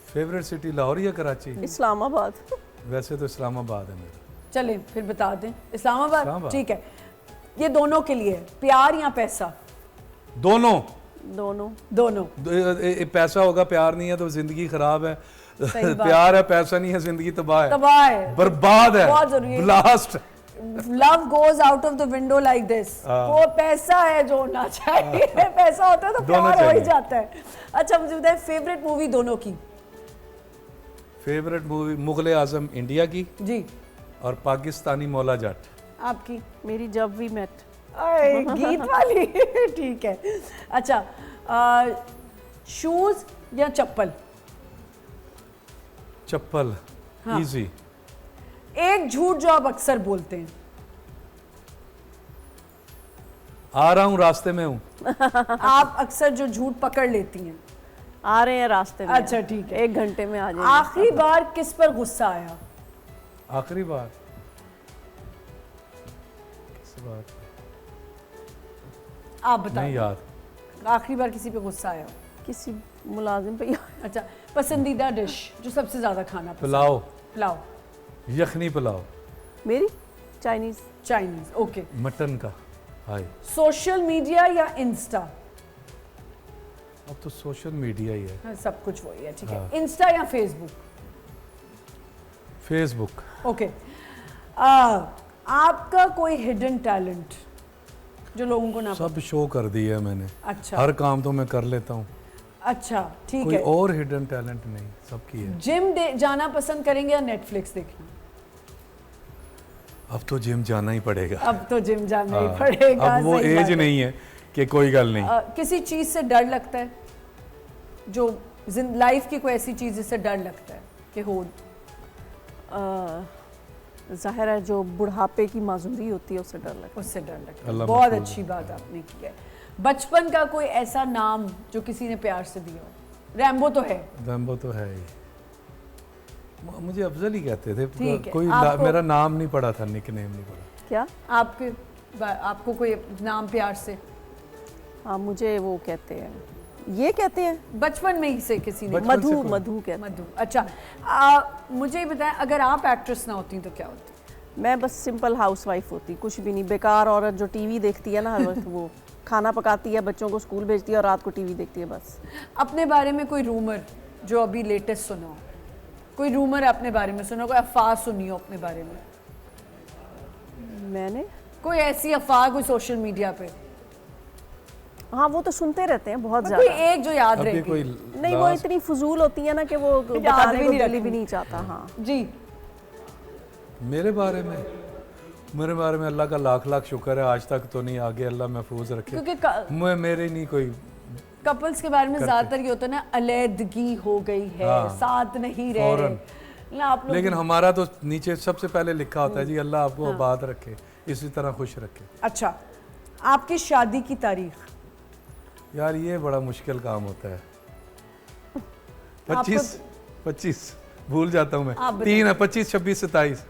फेवरेट सिटी लाहौर या कराची? इस्लामाबाद। वैसे तो इस्लामाबाद है मेरा। चले फिर बता दें, इस्लामाबाद। इस्लामाबाद। ठीक है। ये दोनों के लिए है, प्यार या पैसा? दोनों। दोनों। दोनों। पैसा होगा, प्यार नहीं है तो जिंदगी खराब है। सही बात। प्यार है, पैसा नहीं है, जिंदगी तबाह है, तबाह है, बर्बाद है, बहुत जरूरी है। Blast. Love goes out of the window like this. वो पैसा है जो होना चाहिए। पैसा होता है तो दोनों प्यार हो ही चाहिए। जाता है। अच्छा, मुझे बताए फेवरेट मूवी दोनों की? फेवरेट मूवी मुगले आजम इंडिया की, जी। और पाकिस्तानी मौला जट। आपकी? मेरी जब वी मेट। अरे, गीत वाली। ठीक है। अच्छा, शूज या चप्पल? चप्पल। हाँ। इजी। एक झूठ जो आप अक्सर बोलते हैं? आ रहा हूँ, रास्ते में हूँ। आप अक्सर जो झूठ पकड़ लेती हैं? आ रहे हैं रास्ते में। अच्छा, ठीक है। 1 घंटे में आ जाएंगे। आखिरी बार किस पर गुस्सा आया? आखिरी बार किस बार? आप नहीं बताइए। याद। आखिरी बार किसी पे गुस्सा आया? किसी मुलाजिम पे। अच्छा, पसंदीदा डिश जो सबसे ज्यादा खाना पसंद? पुलाव। पुलाव। यखनी पुलाव, मेरी चाइनीज। Chinese, okay. मटन का। हाय, सोशल मीडिया या इंस्टा? अब तो सोशल मीडिया ही है। हाँ, सब कुछ वही है, ठीक है। हाँ। इंस्टा या फेसबुक? फेसबुक। ओके। आपका कोई हिडन टैलेंट जो लोगों को ना सब शो कर दिया है मैंने। अच्छा, हर काम तो मैं कर लेता हूँ, अच्छा, ठीक कोई है। और हिडन टैलेंट नहीं, सबकी है। जिम जाना पसंद करेंगे या नेटफ्लिक्स देखना? अब तो जिम जाना ही पड़ेगा। अब तो जिम जाना ही हाँ, पड़ेगा। अब वो सही बात एज है। नहीं है कि कोई गल नहीं। किसी चीज से डर लगता है जो लाइफ की कोई ऐसी चीज जिससे डर लगता है कि हो? जाहिर है जो बुढ़ापे की माजूरी होती है उससे डर लगता है। उससे डर लगता है। अल्लाह बहुत महफूज अच्छी बात आपने की है। बचपन का कोई ऐसा नाम जो किसी ने प्यार से दिया हो? रैम्बो तो है। रैम्बो तो है ही। मुझे अफजल ही कहते थे, ठीक है, कोई मेरा नाम नहीं पड़ा था, निकनेम नहीं पड़ा। क्या? आपको कोई नाम प्यार से? हाँ, मुझे वो कहते हैं, ये कहते हैं बचपन में ही से किसी ने? बचपन से मधु, कोई- मधु कहते हैं। मधु, अच्छा। मुझे बताएं, अगर आप एक्ट्रेस ना होती तो क्या होती? मैं बस सिंपल हाउसवाइफ होती, कुछ भी नहीं। बेकार औरत जो टीवी देखती है ना हर वक्त, वो खाना पकाती है, बच्चों को स्कूल भेजती है और रात को टीवी देखती है बस। अपने बारे में कोई रूमर जो अभी लेटेस्ट सुना हो? कोई रूमर अपने बारे में सुना हो, कोई अफवाह सुनी हो अपने बारे में? मैंने, कोई ऐसी अफवाह कोई सोशल मीडिया पे? हाँ वो तो सुनते रहते हैं बहुत कोई ज़्यादा। एक जो याद अभी रहे? कोई नहीं, वो लास्ट- इतनी फजूल होती है ना कि वो याद बताने भी को नहीं दिल भी रखनी। नहीं चाहता। हाँ, जी। मेरे बारे में अल्लाह का लाख लाख शुक्र है, आज तक तो नहीं, आगे अल्लाह महफूज रखे। क्योंकि मेरे नहीं कोई। कपल्स के बारे में ज्यादातर ये होता है ना, अलैदगी हो गई है, हाँ, साथ नहीं रह फौरन। रहे। आप लोग लेकिन हमारा तो नीचे सबसे पहले लिखा होता है जी, अल्लाह आपको आबाद रखे, इसी तरह खुश रखे। अच्छा, आपकी शादी की तारीख? यार ये बड़ा मुश्किल काम होता है। आपको 25 भूल जाता हूँ मैं। आप बताइए। 3 है, 25, 26, 27।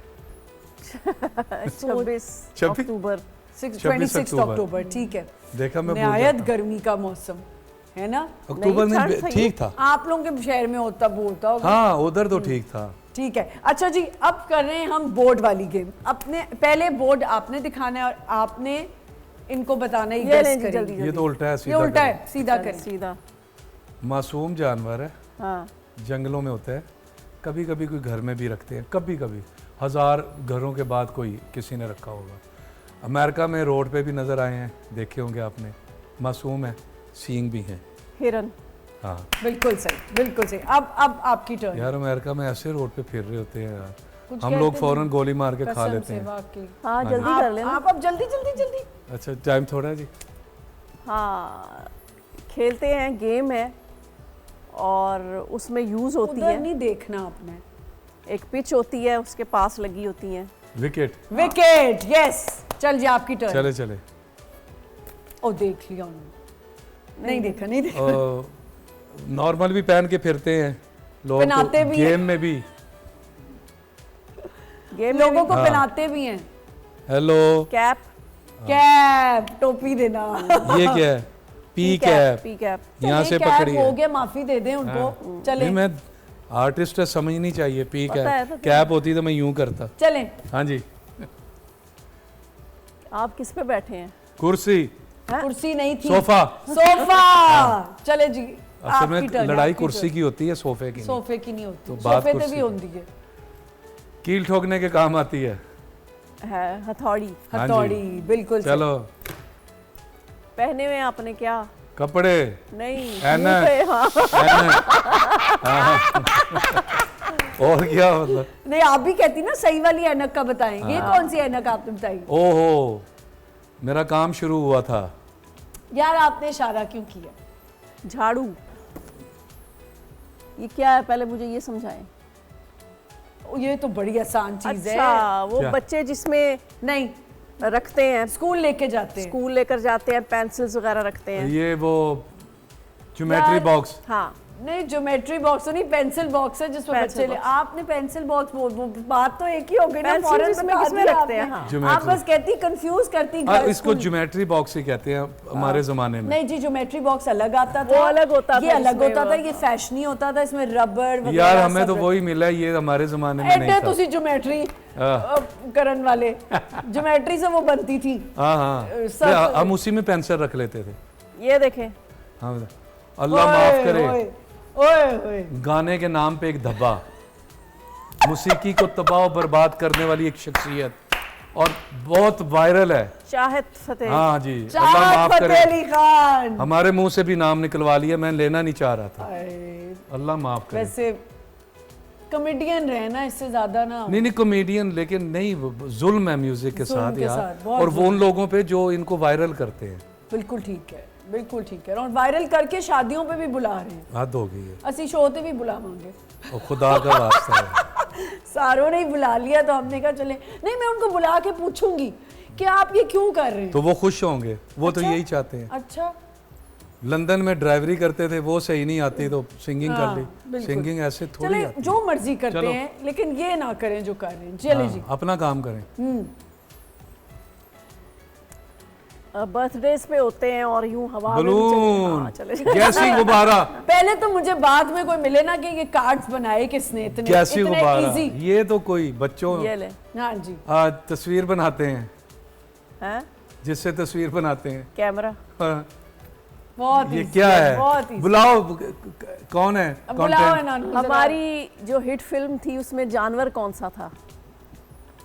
26 26 अक्टूबर। 26 अक्टूबर, ठीक है। देखा मैं भूल नहायत जाता गर्मी का मौसम है ना? हूँ। अक्टूबर नहीं, में ठंड था ठीक था। आप लोगों के शहर में होता बोलता होगा। हाँ, उधर तो ठीक था। ठीक है। अच्छा जी, अब कर रहे हैं हम बोर्ड वाली गेम। अपने पहले बोर्ड आपने दिखाना है और आपने इनको बताना है, ये guess लें जी, करेंगे। जल्दी ये तो उल्टा है, ये सीधा उल्टा करो। है, सीधा करें। सीधा। मासूम जानवर है, हाँ, जंगलों में होता है, कभी कभी कोई घर में भी रखते हैं, कभी कभी 1000 घरों के बाद कोई किसी ने रखा होगा। अमेरिका में रोड पे भी नज़र आए हैं, देखे होंगे आपने। मासूम है, सींग भी हैं। हिरन। हाँ बिल्कुल सही, बिल्कुल सही। अब आपकी टर्न। यार, अमेरिका में ऐसे रोड पे फिर रहे होते हैं यार, कुछ हम कहते लोग नहीं। फौरन गोली मार के खा कसम लेते से, हैं। वाकई। हाँ, जल्दी कर लेना। आप अब जल्दी जल्दी जल्दी। अच्छा, टाइम थोड़ा है जी। हाँ, खेलते हैं, गेम है और उसमें यूज़ होती उधर है। नहीं देखना आपने। एक पिच होती है, उसके पास लगी होती हैं। विकेट। Wicket, yes. चल जी, आपकी टर्न। चले चले। ओ, देख लिया उन्होंने। नहीं देखा, नहीं देखा। नॉर्मल भी पहन के फिरते हैं लोग, पहनाते तो भी हैं। गेम में भी। गेम लोगों को हाँ। पहनाते भी हैं। Hello, cap. कैप, टोपी देना। ये क्या है? P cap. P cap. यहाँ चलिए, से कैप पकड़ी हो है। गया, माफी दे दें उनको। नहीं, चले मैं आर्टिस्ट है, समझनी चाहिए। पी पता है कैप, तो कैप होती तो मैं यूं करता। चले। हाँ जी। आप किस पे बैठे हैं? कुर्सी, कुर्सी नहीं थी, सोफा। सोफा। चले जी, असल आपकी में टर्न। लड़ाई आपकी कुर्सी टर्न। की होती है, सोफे की नहीं। सोफे की नहीं होती, तो बात सोफे पे कुर्सी भी की। होती है। कील ठोकने के काम आती है। हथौड़ी। हाँ जी। हथौड़ी, बिल्कुल सही। चलो, पहने हुए आपने क्या? कपड़े, नहीं, ऐनक। मुंह पे, हाँ। ऐनक। हाँ। और क्या मतलब? नहीं, आप भी कहती ना सही वाली ऐनक का बताएं। ये कौन सी ऐनक आपने बताई? ओहो, मेरा काम शुरू हुआ था। यार, आपने इशारा क्यों किया? झाड़ू। ये क्या है, पहले मुझे ये समझाएं। ये तो बड़ी आसान चीज है। अच्छा, वो क्या? बच्चे जिसमें नहीं, रखते हैं, स्कूल लेके जाते हैं। स्कूल लेकर जाते हैं, पेंसिल्स वगैरह रखते हैं। ये वो ज्योमेट्री यार। बॉक्स। हाँ, नहीं ज्योमेट्री बॉक्स नहीं, पेंसिल बॉक्स है जिसमें Pencil बच्चे ले। box। आपने पेंसिल बॉक्स वो बात तो एक ही हो गई ना, Pencil फौरन जिसमें बता किसमें दिया रखते हैं, आपने। हाँ। आप Geometry। बस कहती कंफ्यूज करती हाँ, घर इसको स्कूल। ज्योमेट्री बॉक्स ही कहते हैं हमारे ज़माने में। नहीं जी, ज्योमेट्री बॉक्स अलग आता था, वो अलग होता ये था, अलग इसमें होता था, वो- ये फैशनी होता था, इसमें रबर वगैरह यार हमें सब तो रख- वही मिला, ये हमारे ज़माने में एडे नहीं था। तुसी ज्योमेट्री हाँ। करन वाले, ज्योमेट्री से वो बनती थी। हाँ हाँ, सब- हम उसी में पेंसिल रख लेते थे। ये देखें, हाँ, अल्लाह माफ करे, ओए ओए गाने के नाम पे एक धब्बा, मौसीकी को तबाह और बर्बाद करने वाली एक शख्सियत, और बहुत वायरल है। चाहत फतेह। हाँ जी, अल्लाह चाहत माफ फतेह करे। अली खान। हमारे मुंह से भी नाम निकलवा लिया, मैं लेना नहीं चाह रहा था। आए, अल्लाह माफ करे। वैसे कॉमेडियन रहे ना, इससे ज्यादा ना। नहीं कॉमेडियन, लेकिन नहीं, जुल्म है म्यूजिक के जुल्म साथ के यार, साथ, बहुत और वो जुल्म। उन लोगों पे जो इनको वायरल करते हैं। बिल्कुल ठीक है, बिल्कुल ठीक है, और वायरल करके शादियों पे भी बुला रहे हैं। हद हो गई है, असी शो ते भी बुलावांगे, और खुदा का वास्ता है। सारों ने ही बुला लिया तो हमने कहा चले। नहीं, मैं उनको बुला के पूछूंगी कि आप ये क्यों कर रहे हैं। तो वो खुश होंगे, वो तो अच्छा? यही चाहते हैं। अच्छा, लंदन में ड्राइवरी करते थे, वो सही नहीं आती तो सिंगिंग हाँ, कर ली। बिल्कुल। सिंगिंग ऐसे थोड़ी चले आती जो मर्जी करते चलो। हैं, लेकिन ये ना करें जो कर रहे हैं। चले जी। हाँ, अपना काम करें। बर्थडेज पे होते हैं और यूं हवा में भी बलून, चले गैसी गुब्बारा, पहले तो मुझे बाद में कोई मिले ना कि ये कार्ड्स बनाए किसने, इतने गैसी इतने गुब्बारा, इजी। ये तो कोई बच्चों ये ले हाँ जी, तस्वीर बनाते हैं, हैं, जिससे तस्वीर बनाते हैं। कैमरा। हाँ, बहुत ये easy क्या है? बहुत easy। बुलाओ, कौन है? अब बुलाओ Content? ना हमारी हमारी जो हिट फिल्म थी उसमें जानवर कौन सा था?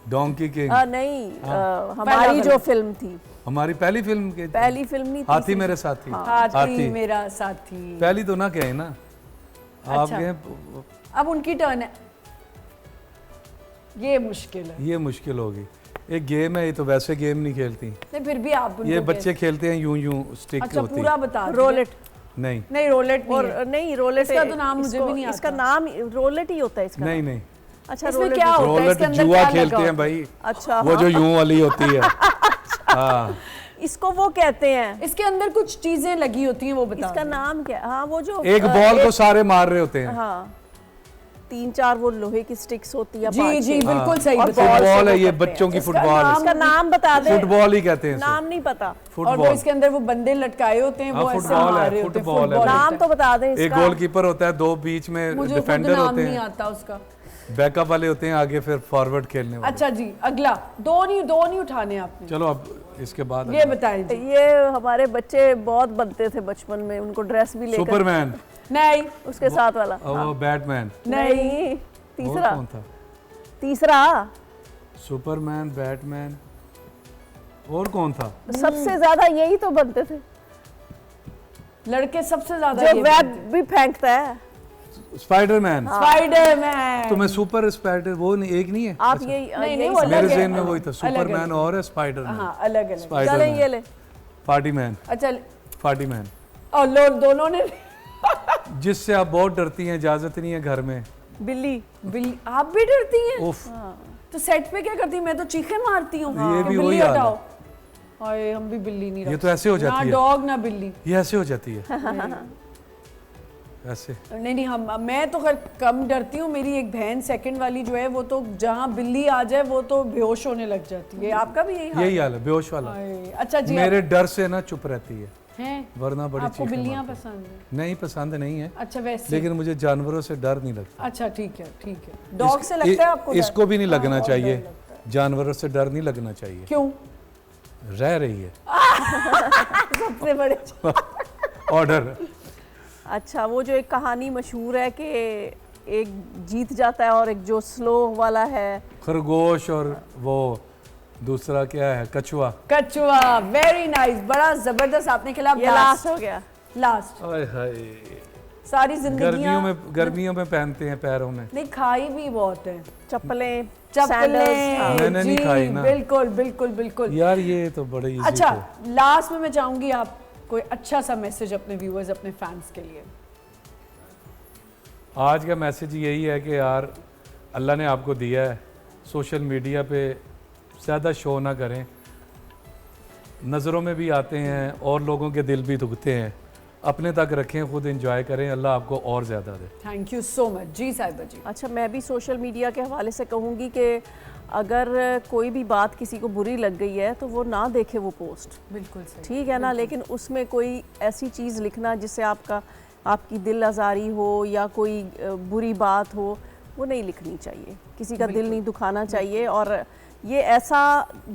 Donkey king. नहीं, पहला हमारी जो फिल्म। फिल्म थी, हमारी पहली फिल्म के पहली फिल्म नहीं थी, हाथी मेरे साथी। हाथी मेरा साथी। पहली तो ना कहे ना आप अच्छा। गए, अब उनकी टर्न है, ये मुश्किल है। ये मुश्किल होगी। एक गेम है, ये तो वैसे गेम नहीं खेलती, नहीं फिर भी आप उनको ये कह- बच्चे खेलते हैं यूं यूं, स्टिक अच्छा होती पूरा बता दिया। रोलेट। नहीं नहीं रोलेट नहीं और है। नहीं, रोलेट इसका तो नाम मुझे इसको- भी नहीं इसका आता। नाम रोलेट ही होता है इसका नहीं नाम। नहीं, अच्छा, इसमें रोलेट क्या ही- होता है? रोलेट इसके अंदर जुआ क्या लगा खेलते हैं होता भाई, अच्छा, वो जो यूं वाली होती है। हाँ, इसको वो कहते हैं, इसके अंदर कुछ चीजें लगी होती हैं, वो बता इसका दो। नाम क्या? हाँ, वो जो एक बॉल को सारे मार रहे होते हैं। हाँ, 3-4 वो लोहे की स्टिक्स होती है, जी 5-6। जी बिल्कुल सही और बताया। बॉल से फुटबॉल है वो ये, करते हैं। बच्चों की इसका फुटबॉल नाम- है। इसका नाम बता दे। फुटबॉल ही कहते हैं इसे। नाम नहीं पता। और वो फुटबॉल, इसके अंदर वो बंदे लटकाए होते हैं, वो हाँ, ऐसे फुटबॉल मार है, रहे होते हैं, फुटबॉल है। फुटबॉल नाम होता तो बता दे एक इसका। गोलकीपर होता है, दो बीच में है। मुझे खुद डिफेंडर नाम होते नहीं हैं, आता उसका। बैकअप वाले होते हैं, आगे फिर फॉरवर्ड खेलने वाले। अच्छा जी, अगला दो नहीं उठाने आपने। चलो अब इसके बाद ये बताएं जी। ये हमारे बच्चे बहुत बनते थे बचपन में, उनको ड्रेस भी लेकर। सुपरमैन, नहीं उसके साथ वाला। वो बैटमैन, नहीं, और तीसरा। कौन था? तीसरा सुपरमैन, बैटमैन, और कौन था? सबसे ज्यादा यही तो बनते थे, लड़के सबसे ज्यादा जो ये वेब बनते भी फेंकता है। स्पाइडरमैन। हैं। स्पाइडरमैन। तो मैं सुपर स्पाइडर, वो नहीं, एक नहीं है? आप अच्छा, यही नहीं, यही वो अलग मेरे है, जहन में अलग, वही था, अलग, सुपरमैन अलग। और स्पाइडरमैन। हाँ अलग अलग। चले स्पाइडरमैन, ये ले। पार्टीमैन, अच्छा, पार्टीमैन, और लोग दोनों ने जिससे आप बहुत डरती हैं, इजाजत नहीं है घर में। बिल्ली। बिल्ली, आप भी डरती हैं? उफ, तो सेट पे क्या करती हैं? मैं तो चीखें मारती हूँ। ये कि भी बिल्ली वही हाल है। हटाओ। हाय, हम भी बिल्ली नहीं ये रखते। तो ऐसे हो ना जाती है, डॉग ना बिल्ली। ये ऐसे हो जाती है ऐसे। नहीं हम मैं तो खैर कम डरती हूँ। मेरी एक बहन सेकंड वाली जो है, वो तो जहाँ बिल्ली आ जाए वो तो बेहोश होने लग जाती है। आपका भी यही हाल यही हाल है, बेहोश वाला। हाय, अच्छा जी। मेरे डर से ना चुप रहती है, हैं वरना बड़ी आपको चीखें बिल्लियाँ मारती है। पसंद है? नहीं, पसंद नहीं है, अच्छा वैसे। लेकिन मुझे जानवरों से डर नहीं लगता। अच्छा ठीक है ठीक है। डॉग से इस- लगता है आपको डर? इसको भी नहीं हाँ, लगना बहुत डर चाहिए, लगता है। जानवरों से डर नहीं लगना चाहिए। क्यों? रह रही है सबसे बड़े ऑर्डर। अच्छा, वो जो एक कहानी मशहूर है कि एक जीत जाता है और एक जो स्लो वाला है, खरगोश और वो दूसरा क्या है, कछुआ। कछुआ। वेरी नाइस, बड़ा जबरदस्त आपने खेला। ये लास्ट हो गया। लास्ट हाय हाय, सारी गर्मियों जिंदगी गर्मियों में पहनते हैं पैरों में। नहीं, खाई भी बहुत है। चप्पलें, चप्पलें। सैंडल्स, हाँ। मैंने नहीं जी, खाई ना। बिल्कुल बिल्कुल बिल्कुल। यार ये तो बड़े इजी अच्छा, थे। लास्ट में मैं चाहूंगी आप कोई अच्छा सा मैसेज अपने व्यूअर्स, अपने फैंस के लिए। आज का मैसेज यही है कि यार अल्लाह ने आपको दिया है, सोशल मीडिया पे ज़्यादा शो ना करें। नज़रों में भी आते हैं और लोगों के दिल भी दुखते हैं, अपने तक रखें, खुद इंजॉय करें, अल्लाह आपको और ज़्यादा दे। थैंक यू सो मच जी साहिबा जी। अच्छा, मैं भी सोशल मीडिया के हवाले से कहूँगी कि अगर कोई भी बात किसी को बुरी लग गई है तो वो ना देखे वो पोस्ट, बिल्कुल सही, ठीक है ना, लेकिन उसमें कोई ऐसी चीज़ लिखना जिससे आपकी दिल आज़ारी हो या कोई बुरी बात हो, वो नहीं लिखनी चाहिए। किसी का दिल नहीं दुखाना चाहिए, और ये ऐसा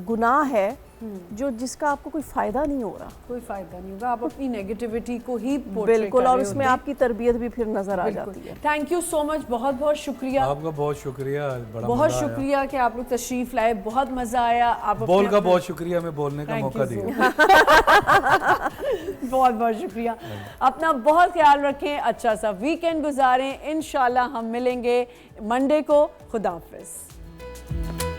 गुनाह है जो जिसका आपको कोई फ़ायदा नहीं हो रहा। कोई फायदा नहीं होगा, आप अपनी नेगेटिविटी को ही portray बिल्कुल, कर और रहे उसमें होते हैं। आपकी तरबियत भी फिर नज़र आ जाती है। थैंक यू सो मच, बहुत बहुत शुक्रिया, आपका बहुत शुक्रिया, बड़ा बहुत मज़ा आया। शुक्रिया कि आप लोग तशरीफ लाए, बहुत मजा आया। आप बोल अपने- का बहुत शुक्रिया, मैं बोलने का Thank मौका you so दिया। बहुत बहुत शुक्रिया। अपना बहुत ख्याल रखें, अच्छा सा वीकेंड गुजारें। इंशाल्लाह हम मिलेंगे मंडे को। खुदा हाफिज़।